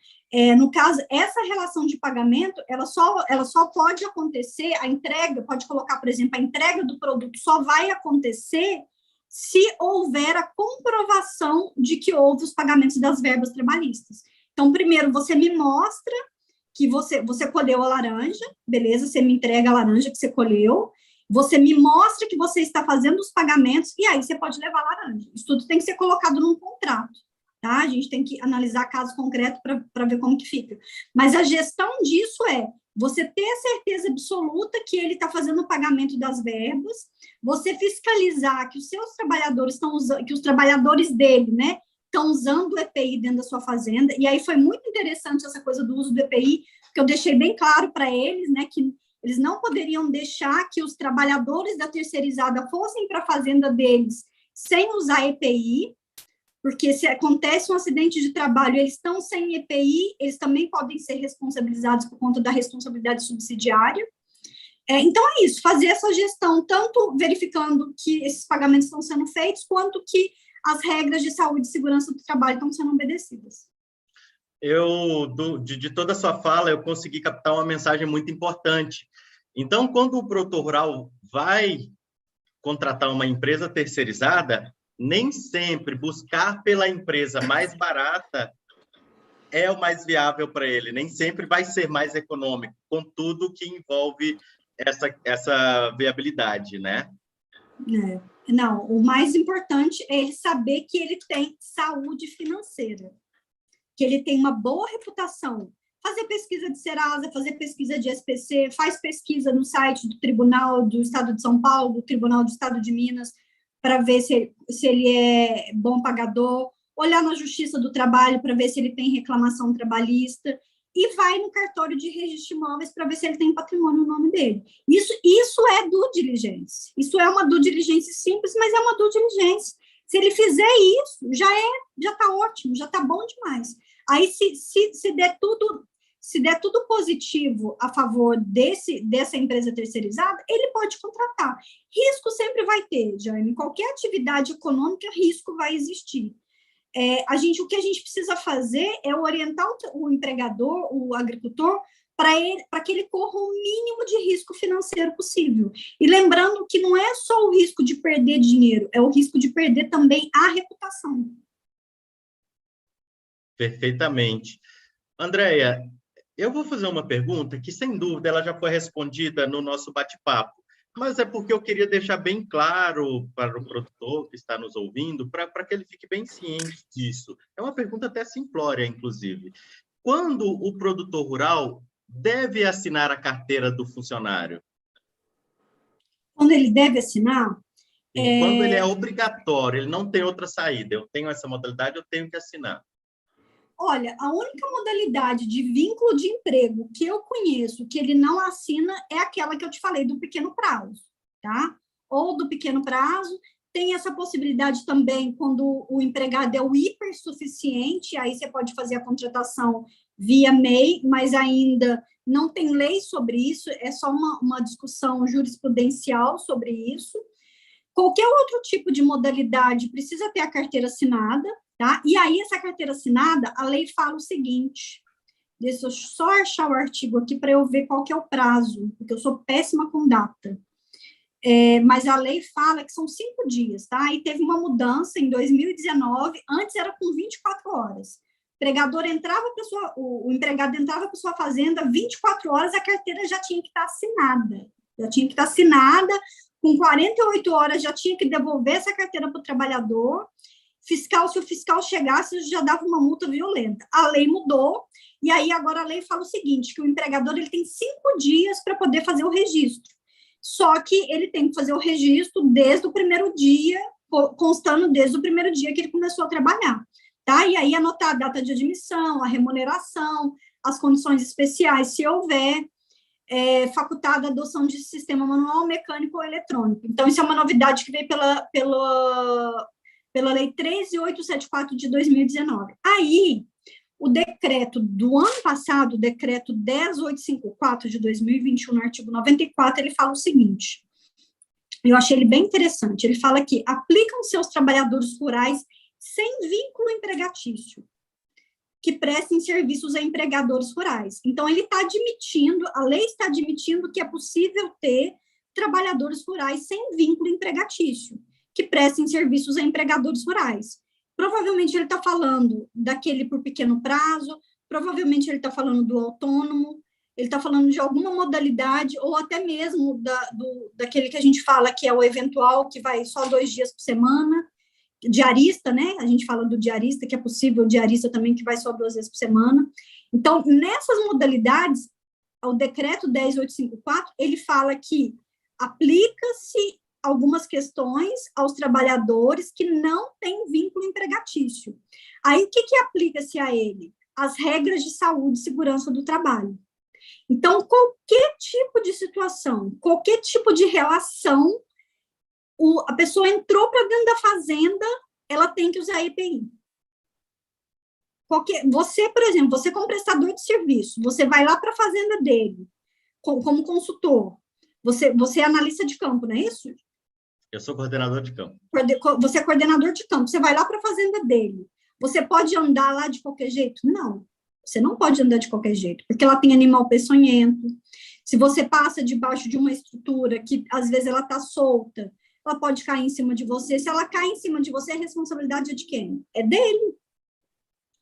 No caso, essa relação de pagamento, ela só pode acontecer, a entrega, pode colocar, por exemplo, a entrega do produto só vai acontecer se houver a comprovação de que houve os pagamentos das verbas trabalhistas. Então, primeiro, você me mostra que você colheu a laranja, beleza? Você me entrega a laranja que você colheu, você me mostra que você está fazendo os pagamentos, e aí você pode levar a laranja. Isso tudo tem que ser colocado num contrato, tá? A gente tem que analisar caso concreto para ver como que fica. Mas a gestão disso você ter certeza absoluta que ele está fazendo o pagamento das verbas, você fiscalizar que os seus trabalhadores estão usando, que os trabalhadores dele, né, estão usando o EPI dentro da sua fazenda, e aí foi muito interessante essa coisa do uso do EPI, porque eu deixei bem claro para eles, né, que eles não poderiam deixar que os trabalhadores da terceirizada fossem para a fazenda deles sem usar EPI, porque se acontece um acidente de trabalho, eles estão sem EPI, eles também podem ser responsabilizados por conta da responsabilidade subsidiária. Então, é isso, fazer essa gestão, tanto verificando que esses pagamentos estão sendo feitos, quanto que as regras de saúde e segurança do trabalho estão sendo obedecidas. De toda a sua fala, eu consegui captar uma mensagem muito importante. Então, quando o produtor rural vai contratar uma empresa terceirizada, nem sempre buscar pela empresa mais barata é o mais viável para ele, nem sempre vai ser mais econômico, com tudo que envolve essa viabilidade, né? Não, o mais importante é ele saber que ele tem saúde financeira, que ele tem uma boa reputação. Fazer pesquisa de Serasa, fazer pesquisa de SPC, faz pesquisa no site do Tribunal do Estado de São Paulo, do Tribunal do Estado de Minas, para ver se ele é bom pagador, olhar na Justiça do Trabalho para ver se ele tem reclamação trabalhista, e vai no cartório de registro de imóveis para ver se ele tem patrimônio no nome dele. Isso é due diligence. Isso é uma due diligence simples, mas é uma due diligence. Se ele fizer isso, já está ótimo, já está bom demais. Aí, se der tudo positivo a favor dessa empresa terceirizada, ele pode contratar. Risco sempre vai ter, Jaime. Em qualquer atividade econômica, risco vai existir. O que a gente precisa fazer é orientar o empregador, o agricultor, para que ele corra o mínimo de risco financeiro possível. E lembrando que não é só o risco de perder dinheiro, é o risco de perder também a reputação. Perfeitamente. Andréia, eu vou fazer uma pergunta que, sem dúvida, ela já foi respondida no nosso bate-papo, mas é porque eu queria deixar bem claro para o produtor que está nos ouvindo, para que ele fique bem ciente disso. É uma pergunta até simplória, inclusive. Quando o produtor rural deve assinar a carteira do funcionário? Quando ele deve assinar? Quando ele é obrigatório, ele não tem outra saída. Eu tenho essa modalidade, eu tenho que assinar. Olha, a única modalidade de vínculo de emprego que eu conheço que ele não assina é aquela que eu te falei do pequeno prazo, tá? Ou do pequeno prazo, tem essa possibilidade também quando o empregado é o hipersuficiente, aí você pode fazer a contratação via MEI, mas ainda não tem lei sobre isso, é só uma discussão jurisprudencial sobre isso. Qualquer outro tipo de modalidade precisa ter a carteira assinada, tá? E aí, essa carteira assinada, a lei fala o seguinte, deixa eu só achar o artigo aqui para eu ver qual que é o prazo, porque eu sou péssima com data. Mas a lei fala que são 5 dias, tá? E teve uma mudança em 2019, antes era com 24 horas. O empregado entrava para sua fazenda, 24 horas a carteira já tinha que estar assinada, com 48 horas já tinha que devolver essa carteira para o trabalhador, fiscal, se o fiscal chegasse, já dava uma multa violenta. A lei mudou, e aí agora a lei fala o seguinte, que o empregador ele tem 5 dias para poder fazer o registro. Só que ele tem que fazer o registro desde o primeiro dia, constando desde o primeiro dia que ele começou a trabalhar. Tá? E aí anotar a data de admissão, a remuneração, as condições especiais, se houver, facultada a adoção de sistema manual, mecânico ou eletrônico. Então, isso é uma novidade que veio pela Lei 13.874 de 2019. Aí, o decreto do ano passado, o decreto 10.854 de 2021, no artigo 94, ele fala o seguinte, eu achei ele bem interessante, ele fala que aplicam-se aos trabalhadores rurais sem vínculo empregatício, que prestem serviços a empregadores rurais. Então, ele está admitindo, a lei está admitindo que é possível ter trabalhadores rurais sem vínculo empregatício, que prestem serviços a empregadores rurais. Provavelmente ele está falando daquele por pequeno prazo, provavelmente ele está falando do autônomo, ele está falando de alguma modalidade, ou até mesmo daquele que a gente fala que é o eventual, que vai só 2 dias por semana, diarista, né? A gente fala do diarista, que é possível, o diarista também, que vai só 2 vezes por semana. Então, nessas modalidades, o decreto 10.854, ele fala que aplica-se algumas questões aos trabalhadores que não têm vínculo empregatício. Aí, o que aplica-se a ele? As regras de saúde e segurança do trabalho. Então, qualquer tipo de situação, qualquer tipo de relação, a pessoa entrou para dentro da fazenda, ela tem que usar EPI. Você, por exemplo, você como prestador de serviço, você vai lá para a fazenda dele, como consultor, você é analista de campo, não é isso? Eu sou coordenador de campo. Você é coordenador de campo, você vai lá para a fazenda dele. Você pode andar lá de qualquer jeito? Não, você não pode andar de qualquer jeito, porque ela tem animal peçonhento. Se você passa debaixo de uma estrutura que, às vezes, ela está solta, ela pode cair em cima de você. Se ela cai em cima de você, a responsabilidade é de quem? É dele.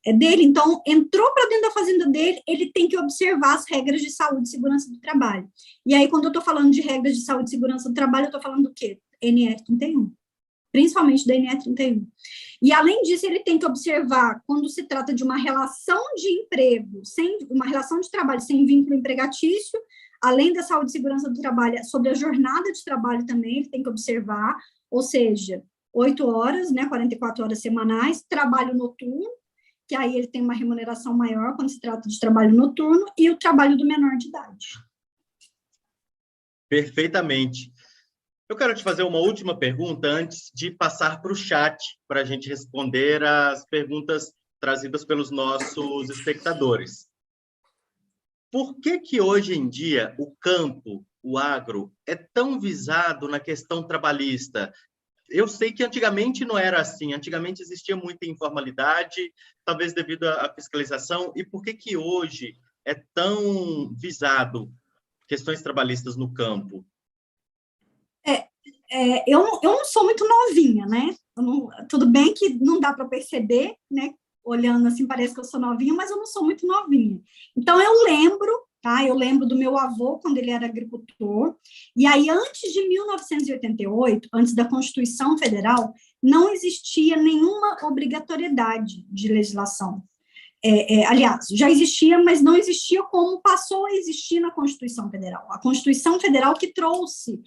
É dele. Então, entrou para dentro da fazenda dele, ele tem que observar as regras de saúde e segurança do trabalho. E aí, quando eu estou falando de regras de saúde e segurança do trabalho, eu estou falando do quê? NR31. Principalmente da NR31. E, além disso, ele tem que observar, quando se trata de uma relação de emprego, uma relação de trabalho sem vínculo empregatício, além da saúde e segurança do trabalho, sobre a jornada de trabalho também, ele tem que observar, ou seja, 8 horas, né, 44 horas semanais, trabalho noturno, que aí ele tem uma remuneração maior quando se trata de trabalho noturno, e o trabalho do menor de idade. Perfeitamente. Eu quero te fazer uma última pergunta antes de passar para o chat, para a gente responder as perguntas trazidas pelos nossos espectadores. Por que hoje em dia o campo, o agro, é tão visado na questão trabalhista? Eu sei que antigamente não era assim, antigamente existia muita informalidade, talvez devido à fiscalização, e por que hoje é tão visado questões trabalhistas no campo? Eu não sou muito novinha, né? Tudo bem que não dá para perceber, né? Olhando assim, parece que eu sou novinha, mas eu não sou muito novinha. Então, eu lembro, tá? Eu lembro do meu avô, quando ele era agricultor, e aí, antes de 1988, antes da Constituição Federal, não existia nenhuma obrigatoriedade de legislação. Aliás, já existia, mas não existia como passou a existir na Constituição Federal. A Constituição Federal que trouxe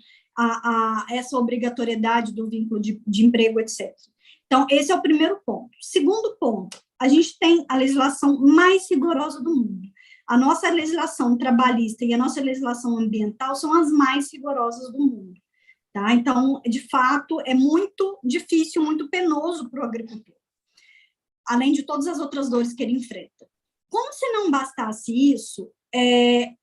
essa obrigatoriedade do vínculo de emprego, etc. Então, esse é o primeiro ponto. Segundo ponto, a gente tem a legislação mais rigorosa do mundo. A nossa legislação trabalhista e a nossa legislação ambiental são as mais rigorosas do mundo. Tá? Então, de fato, é muito difícil, muito penoso para o agricultor, além de todas as outras dores que ele enfrenta. Como se não bastasse isso,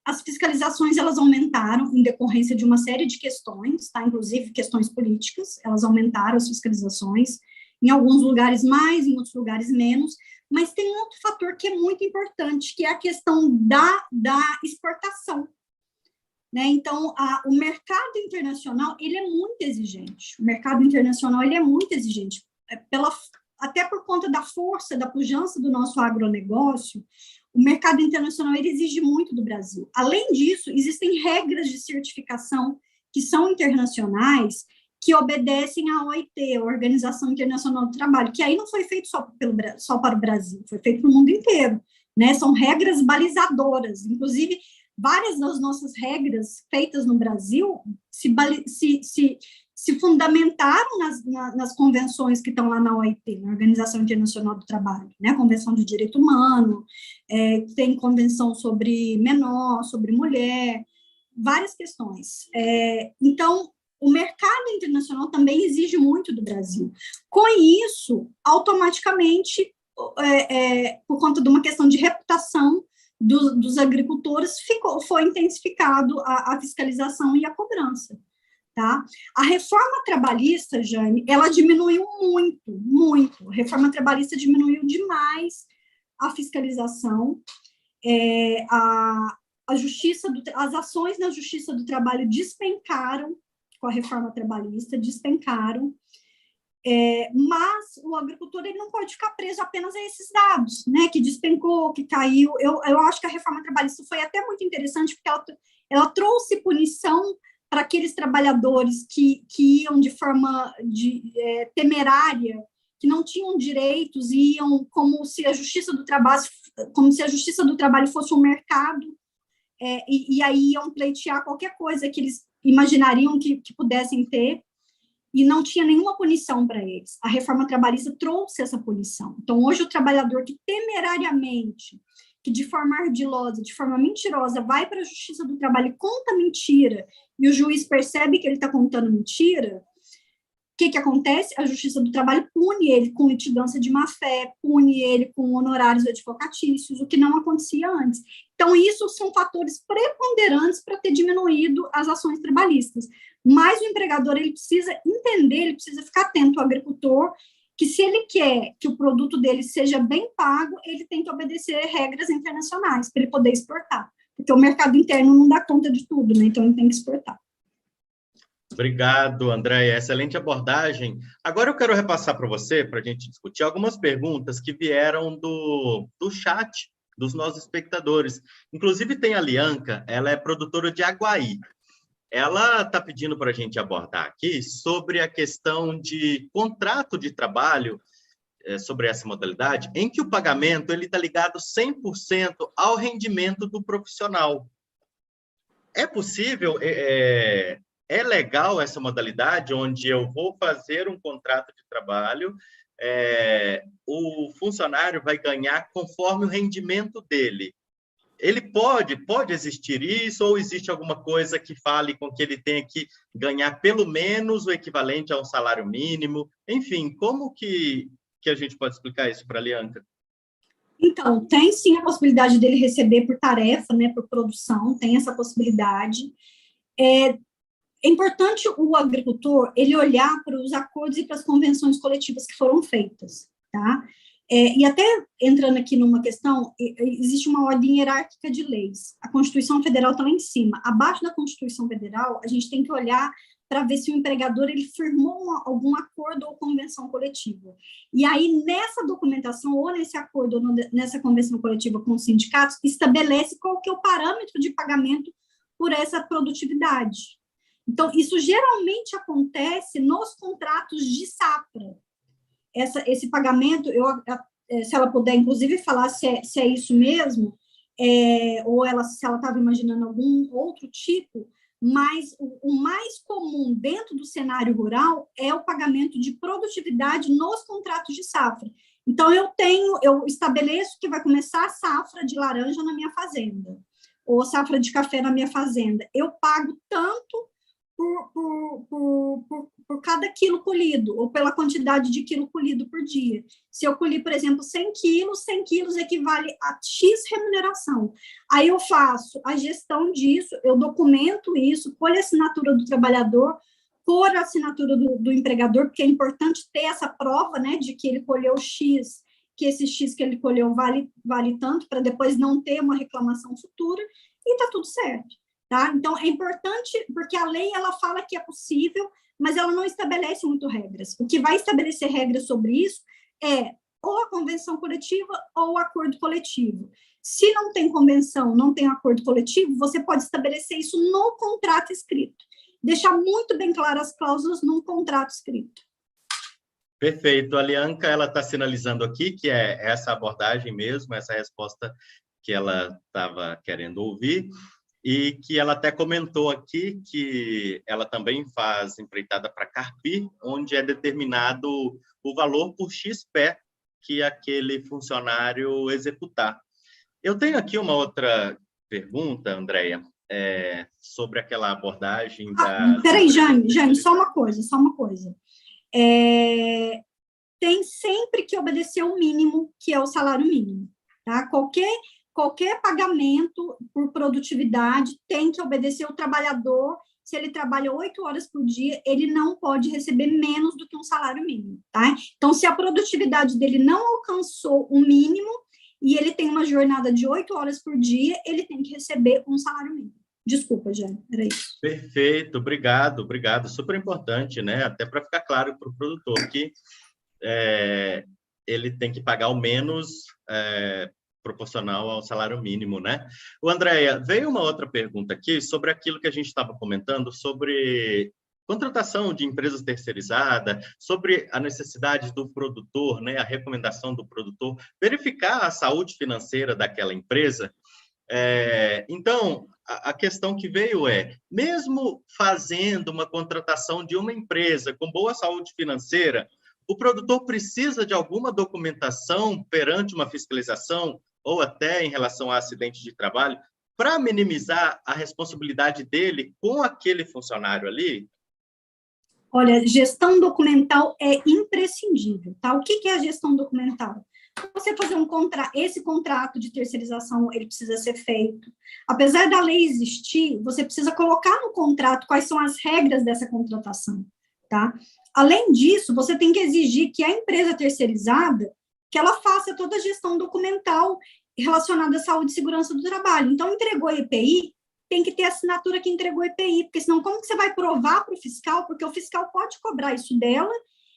as fiscalizações elas aumentaram em decorrência de uma série de questões, tá? Inclusive questões políticas, elas aumentaram as fiscalizações, em alguns lugares mais, em outros lugares menos, mas tem um outro fator que é muito importante, que é a questão da exportação. Né? Então, o mercado internacional, ele é muito exigente. O mercado internacional, ele é muito exigente. Até por conta da força, da pujança do nosso agronegócio, o mercado internacional ele exige muito do Brasil. Além disso, existem regras de certificação que são internacionais que obedecem à OIT, a Organização Internacional do Trabalho, que aí não foi feito só para o Brasil, foi feito para o mundo inteiro, né? São regras balizadoras, inclusive várias das nossas regras feitas no Brasil se fundamentaram nas convenções que estão lá na OIT, na Organização Internacional do Trabalho, né? Convenção de Direito Humano, tem convenção sobre menor, sobre mulher, várias questões. Então, o mercado internacional também exige muito do Brasil. Com isso, automaticamente, por conta de uma questão de reputação dos agricultores, foi intensificado a fiscalização e a cobrança. Tá? A reforma trabalhista, Jane, ela diminuiu muito. A reforma trabalhista diminuiu demais a fiscalização, as ações na Justiça do Trabalho despencaram com a reforma trabalhista, mas o agricultor ele não pode ficar preso apenas a esses dados, né, que despencou, que caiu. Eu acho que a reforma trabalhista foi até muito interessante, porque ela trouxe punição para aqueles trabalhadores que iam de forma temerária, que não tinham direitos, iam como se a Justiça do Trabalho fosse um mercado, e aí iam pleitear qualquer coisa que eles imaginariam que pudessem ter, e não tinha nenhuma punição para eles. A reforma trabalhista trouxe essa punição. Então, hoje, o trabalhador que temerariamente, que de forma ardilosa, de forma mentirosa, vai para a Justiça do Trabalho e conta mentira, e o juiz percebe que ele está contando mentira, o que acontece? A Justiça do Trabalho pune ele com litigância de má-fé, pune ele com honorários advocatícios, o que não acontecia antes. Então, isso são fatores preponderantes para ter diminuído as ações trabalhistas. Mas o empregador, ele precisa entender, ele precisa ficar atento ao agricultor, que se ele quer que o produto dele seja bem pago, ele tem que obedecer regras internacionais para ele poder exportar. Porque o mercado interno não dá conta de tudo, né? Então, ele tem que exportar. Obrigado, Andréia. Excelente abordagem. Agora eu quero repassar para você, para a gente discutir, algumas perguntas que vieram do chat dos nossos espectadores. Inclusive, tem a Lianca, ela é produtora de Aguaí. Ela está pedindo para a gente abordar aqui sobre a questão de contrato de trabalho, sobre essa modalidade, em que o pagamento está ligado 100% ao rendimento do profissional. É possível... É legal essa modalidade, onde eu vou fazer um contrato de trabalho, o funcionário vai ganhar conforme o rendimento dele. Ele pode existir isso, ou existe alguma coisa que fale com que ele tenha que ganhar pelo menos o equivalente a um salário mínimo? Enfim, como que a gente pode explicar isso para a Lianca? Então, tem sim a possibilidade dele receber por tarefa, né, por produção, tem essa possibilidade. É importante o agricultor ele olhar para os acordos e para as convenções coletivas que foram feitas, tá? E até entrando aqui numa questão, existe uma ordem hierárquica de leis. A Constituição Federal está lá em cima. Abaixo da Constituição Federal, a gente tem que olhar para ver se o empregador ele firmou algum acordo ou convenção coletiva. E aí, nessa documentação, ou nesse acordo, ou nessa convenção coletiva com os sindicatos, estabelece qual que é o parâmetro de pagamento por essa produtividade. Então, isso geralmente acontece nos contratos de safra. Esse pagamento, se ela puder, inclusive, falar se é isso mesmo, ou se ela estava imaginando algum outro tipo, mas o mais comum dentro do cenário rural é o pagamento de produtividade nos contratos de safra. Então, eu estabeleço que vai começar a safra de laranja na minha fazenda, ou safra de café na minha fazenda. Eu pago tanto por cada quilo colhido, ou pela quantidade de quilo colhido por dia. Se eu colhi, por exemplo, 100 quilos equivale a X remuneração. Aí eu faço a gestão disso, eu documento isso, por assinatura do trabalhador, por assinatura do empregador, porque é importante ter essa prova, né, de que ele colheu X, que esse X que ele colheu vale tanto, para depois não ter uma reclamação futura, e está tudo certo. Tá? Então, é importante, porque a lei ela fala que é possível, mas ela não estabelece muito regras. O que vai estabelecer regras sobre isso é ou a convenção coletiva ou o acordo coletivo. Se não tem convenção, não tem acordo coletivo, você pode estabelecer isso no contrato escrito. deixar muito bem claras as cláusulas num contrato escrito. Perfeito. A Lianca, ela está sinalizando aqui que é essa abordagem mesmo, essa resposta que ela estava querendo ouvir, e que ela até comentou aqui que ela também faz empreitada para Carpi, onde é determinado o valor por XP que aquele funcionário executar. Eu tenho aqui uma outra pergunta, Andréia, sobre aquela abordagem da... Peraí, Jaime, só uma coisa. Tem sempre que obedecer o mínimo, que é o salário mínimo, tá? Qualquer pagamento por produtividade tem que obedecer o trabalhador. Se ele trabalha 8 horas por dia, ele não pode receber menos do que um salário mínimo, tá? Então, se a produtividade dele não alcançou o mínimo e ele tem uma jornada de 8 horas por dia, ele tem que receber um salário mínimo. Desculpa, Jane, era isso. Perfeito, obrigado. Super importante, né? Até para ficar claro para o produtor que ele tem que pagar o menos proporcional ao salário mínimo, né? O Andréia, veio uma outra pergunta aqui sobre aquilo que a gente estava comentando sobre contratação de empresas terceirizadas, sobre a necessidade do produtor, né? A recomendação do produtor verificar a saúde financeira daquela empresa. Então, a questão que veio mesmo fazendo uma contratação de uma empresa com boa saúde financeira, o produtor precisa de alguma documentação perante uma fiscalização ou até em relação a acidente de trabalho para minimizar a responsabilidade dele com aquele funcionário ali? Olha, gestão documental é imprescindível, tá? O que é a gestão documental? Você fazer esse contrato de terceirização, ele precisa ser feito. Apesar da lei existir, você precisa colocar no contrato quais são as regras dessa contratação, tá? Além disso, você tem que exigir que a empresa terceirizada, que ela faça toda a gestão documental relacionada à saúde e segurança do trabalho. Então, entregou EPI, tem que ter a assinatura que entregou EPI, porque senão como que você vai provar para o fiscal? Porque o fiscal pode cobrar isso dela,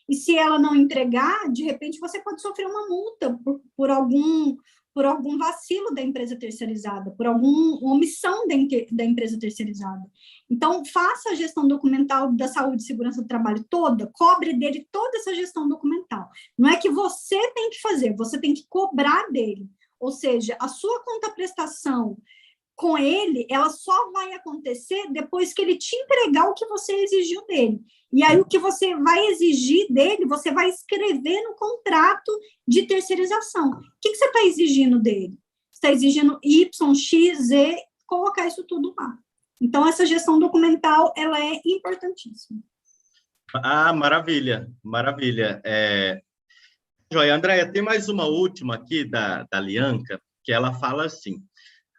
e se ela não entregar, de repente você pode sofrer uma multa por algum vacilo da empresa terceirizada, por alguma omissão da empresa terceirizada. Então, faça a gestão documental da saúde e segurança do trabalho toda, cobre dele toda essa gestão documental. Não é que você tem que fazer, você tem que cobrar dele. Ou seja, a sua conta-prestação com ele, ela só vai acontecer depois que ele te entregar o que você exigiu dele. E aí, o que você vai exigir dele, você vai escrever no contrato de terceirização. O que você está exigindo dele? Você está exigindo Y, X, Z, colocar isso tudo lá. Então, essa gestão documental, ela é importantíssima. Ah, maravilha, maravilha. Joia, Andréia, tem mais uma última aqui da Lianca, que ela fala assim: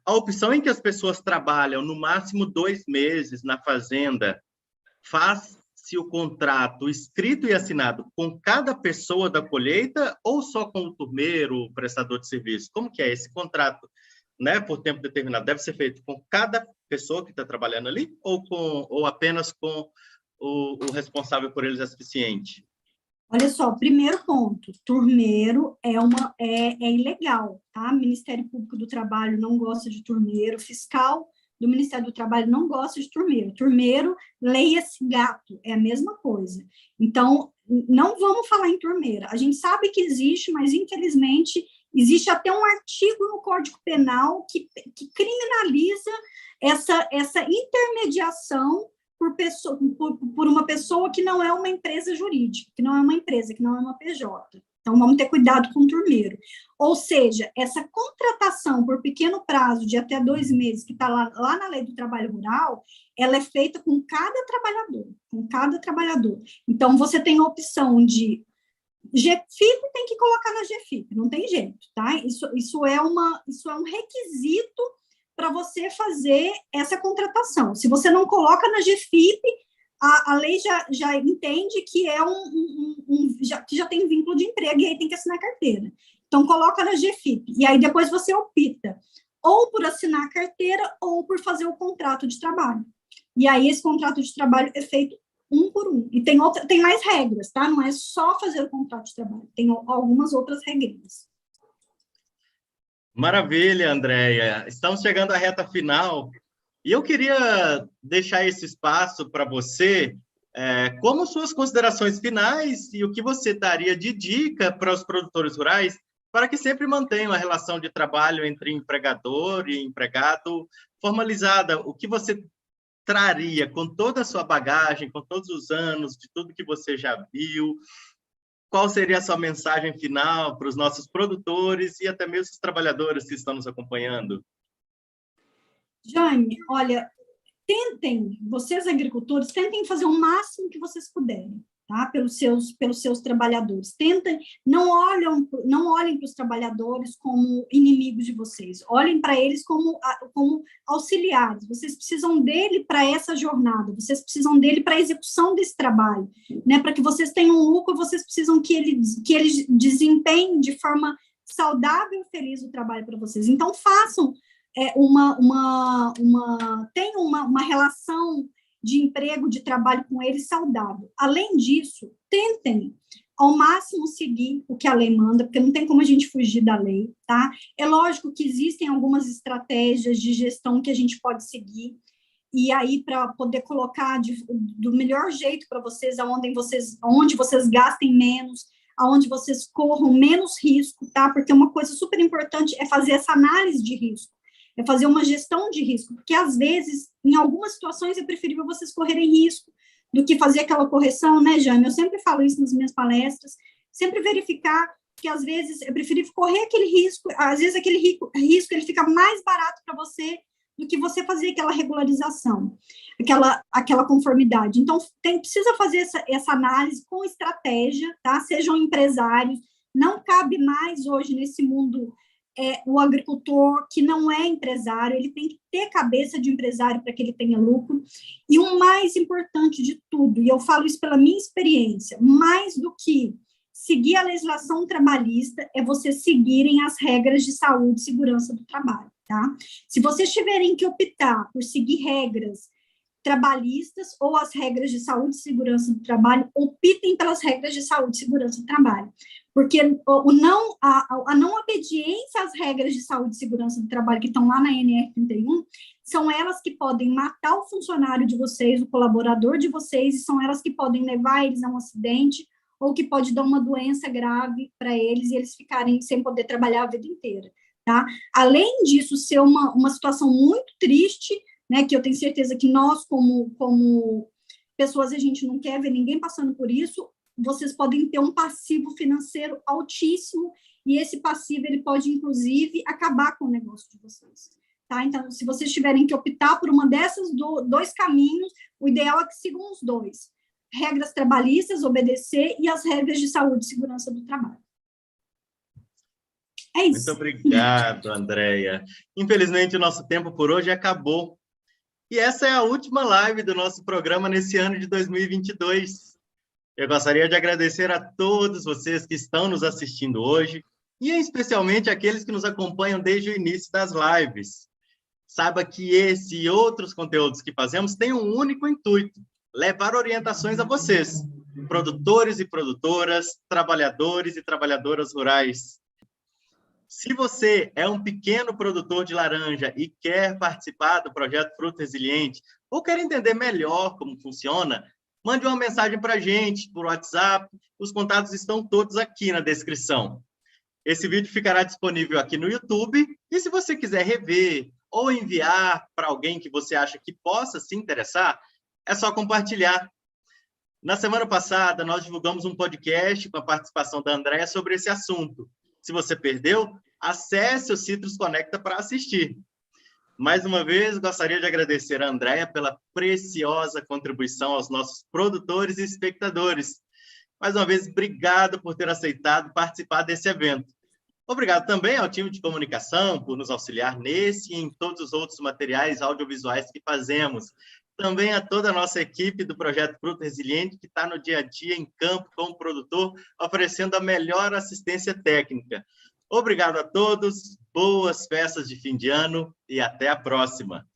a opção em que as pessoas trabalham no máximo 2 meses na fazenda, faz-se o contrato escrito e assinado com cada pessoa da colheita ou só com o turmeiro, o prestador de serviço? Como que é esse contrato, né, por tempo determinado? Deve ser feito com cada pessoa que está trabalhando ali ou apenas com o responsável por eles é suficiente? Olha só, primeiro ponto, turmeiro é ilegal, tá? Ministério Público do Trabalho não gosta de turmeiro, fiscal do Ministério do Trabalho não gosta de turmeiro. Turmeiro, leia-se gato, é a mesma coisa. Então, não vamos falar em turmeira. A gente sabe que existe, mas infelizmente existe até um artigo no Código Penal que criminaliza essa intermediação por uma pessoa que não é uma empresa jurídica, que não é uma empresa, que não é uma PJ. Então, vamos ter cuidado com o turmeiro. Ou seja, essa contratação por pequeno prazo de até 2 meses, que está lá na Lei do Trabalho Rural, ela é feita com cada trabalhador. Então, você tem a opção de GFIP, tem que colocar na GFIP, não tem jeito, tá? Isso é um requisito para você fazer essa contratação. Se você não coloca na GFIP, a lei já entende que que já tem vínculo de emprego e aí tem que assinar a carteira. Então, coloca na GFIP. E aí, depois você opta ou por assinar a carteira ou por fazer o contrato de trabalho. E aí, esse contrato de trabalho é feito um por um. E tem mais regras, tá? Não é só fazer o contrato de trabalho. Tem algumas outras regras. Maravilha, Andréia. Estamos chegando à reta final E eu queria deixar esse espaço para você, como suas considerações finais e o que você daria de dica para os produtores rurais para que sempre mantenham a relação de trabalho entre empregador e empregado formalizada. O que você traria com toda a sua bagagem, com todos os anos, de tudo que você já viu? Qual seria a sua mensagem final para os nossos produtores e até mesmo os trabalhadores que estão nos acompanhando? Jaime, olha, vocês agricultores, tentem fazer o máximo que vocês puderem, tá? Pelos seus trabalhadores. Não olhem para os trabalhadores como inimigos de vocês, olhem para eles como auxiliares. Vocês precisam dele para essa jornada, vocês precisam dele para a execução desse trabalho, né? Para que vocês tenham lucro, vocês precisam que ele desempenhe de forma saudável e feliz o trabalho para vocês. Então, façam tenham uma relação de emprego, de trabalho com eles saudável. Além disso, tentem ao máximo seguir o que a lei manda, porque não tem como a gente fugir da lei, tá? É lógico que existem algumas estratégias de gestão que a gente pode seguir, e aí para poder colocar do melhor jeito para vocês, onde vocês gastem menos, aonde vocês corram menos risco, tá? Porque uma coisa super importante é fazer essa análise de risco, é fazer uma gestão de risco, porque às vezes, em algumas situações, é preferível vocês correrem risco do que fazer aquela correção, né, Jane? Eu sempre falo isso nas minhas palestras, sempre verificar que às vezes é preferível correr aquele risco, às vezes aquele risco ele fica mais barato para você do que você fazer aquela regularização, aquela conformidade. Então, precisa fazer essa análise com estratégia, tá? Sejam empresários, não cabe mais hoje nesse mundo o agricultor que não é empresário, ele tem que ter cabeça de empresário para que ele tenha lucro. E o mais importante de tudo, e eu falo isso pela minha experiência, mais do que seguir a legislação trabalhista, é vocês seguirem as regras de saúde e segurança do trabalho, tá? Se vocês tiverem que optar por seguir regras trabalhistas ou as regras de saúde e segurança do trabalho, optem pelas regras de saúde e segurança do trabalho, porque a não obediência às regras de saúde e segurança do trabalho que estão lá na NR31, são elas que podem matar o funcionário de vocês, o colaborador de vocês, e são elas que podem levar eles a um acidente, ou que pode dar uma doença grave para eles, e eles ficarem sem poder trabalhar a vida inteira, tá? Além disso, ser uma situação muito triste, né, que eu tenho certeza que nós, como pessoas, a gente não quer ver ninguém passando por isso, vocês podem ter um passivo financeiro altíssimo, e esse passivo, ele pode, inclusive, acabar com o negócio de vocês, tá? Então, se vocês tiverem que optar por uma dessas dois caminhos, o ideal é que sigam os dois. Regras trabalhistas, obedecer, e as regras de saúde e segurança do trabalho. É isso. Muito obrigado, Andréia. Infelizmente, o nosso tempo por hoje acabou. E essa é a última live do nosso programa nesse ano de 2022. Eu gostaria de agradecer a todos vocês que estão nos assistindo hoje, e especialmente aqueles que nos acompanham desde o início das lives. Saiba que esse e outros conteúdos que fazemos têm um único intuito: levar orientações a vocês, produtores e produtoras, trabalhadores e trabalhadoras rurais. Se você é um pequeno produtor de laranja e quer participar do projeto Fruto Resiliente, ou quer entender melhor como funciona, mande uma mensagem para a gente por WhatsApp. Os contatos estão todos aqui na descrição. Esse vídeo ficará disponível aqui no YouTube, e se você quiser rever ou enviar para alguém que você acha que possa se interessar, é só compartilhar. Na semana passada, nós divulgamos um podcast com a participação da Andréia sobre esse assunto. Se você perdeu, acesse o Citrus Conecta para assistir. Mais uma vez, gostaria de agradecer a Andréia pela preciosa contribuição aos nossos produtores e espectadores. Mais uma vez, obrigado por ter aceitado participar desse evento. Obrigado também ao time de comunicação por nos auxiliar nesse e em todos os outros materiais audiovisuais que fazemos. Também a toda a nossa equipe do Projeto Fruto Resiliente, que está no dia a dia em campo com o produtor, oferecendo a melhor assistência técnica. Obrigado a todos, boas festas de fim de ano e até a próxima.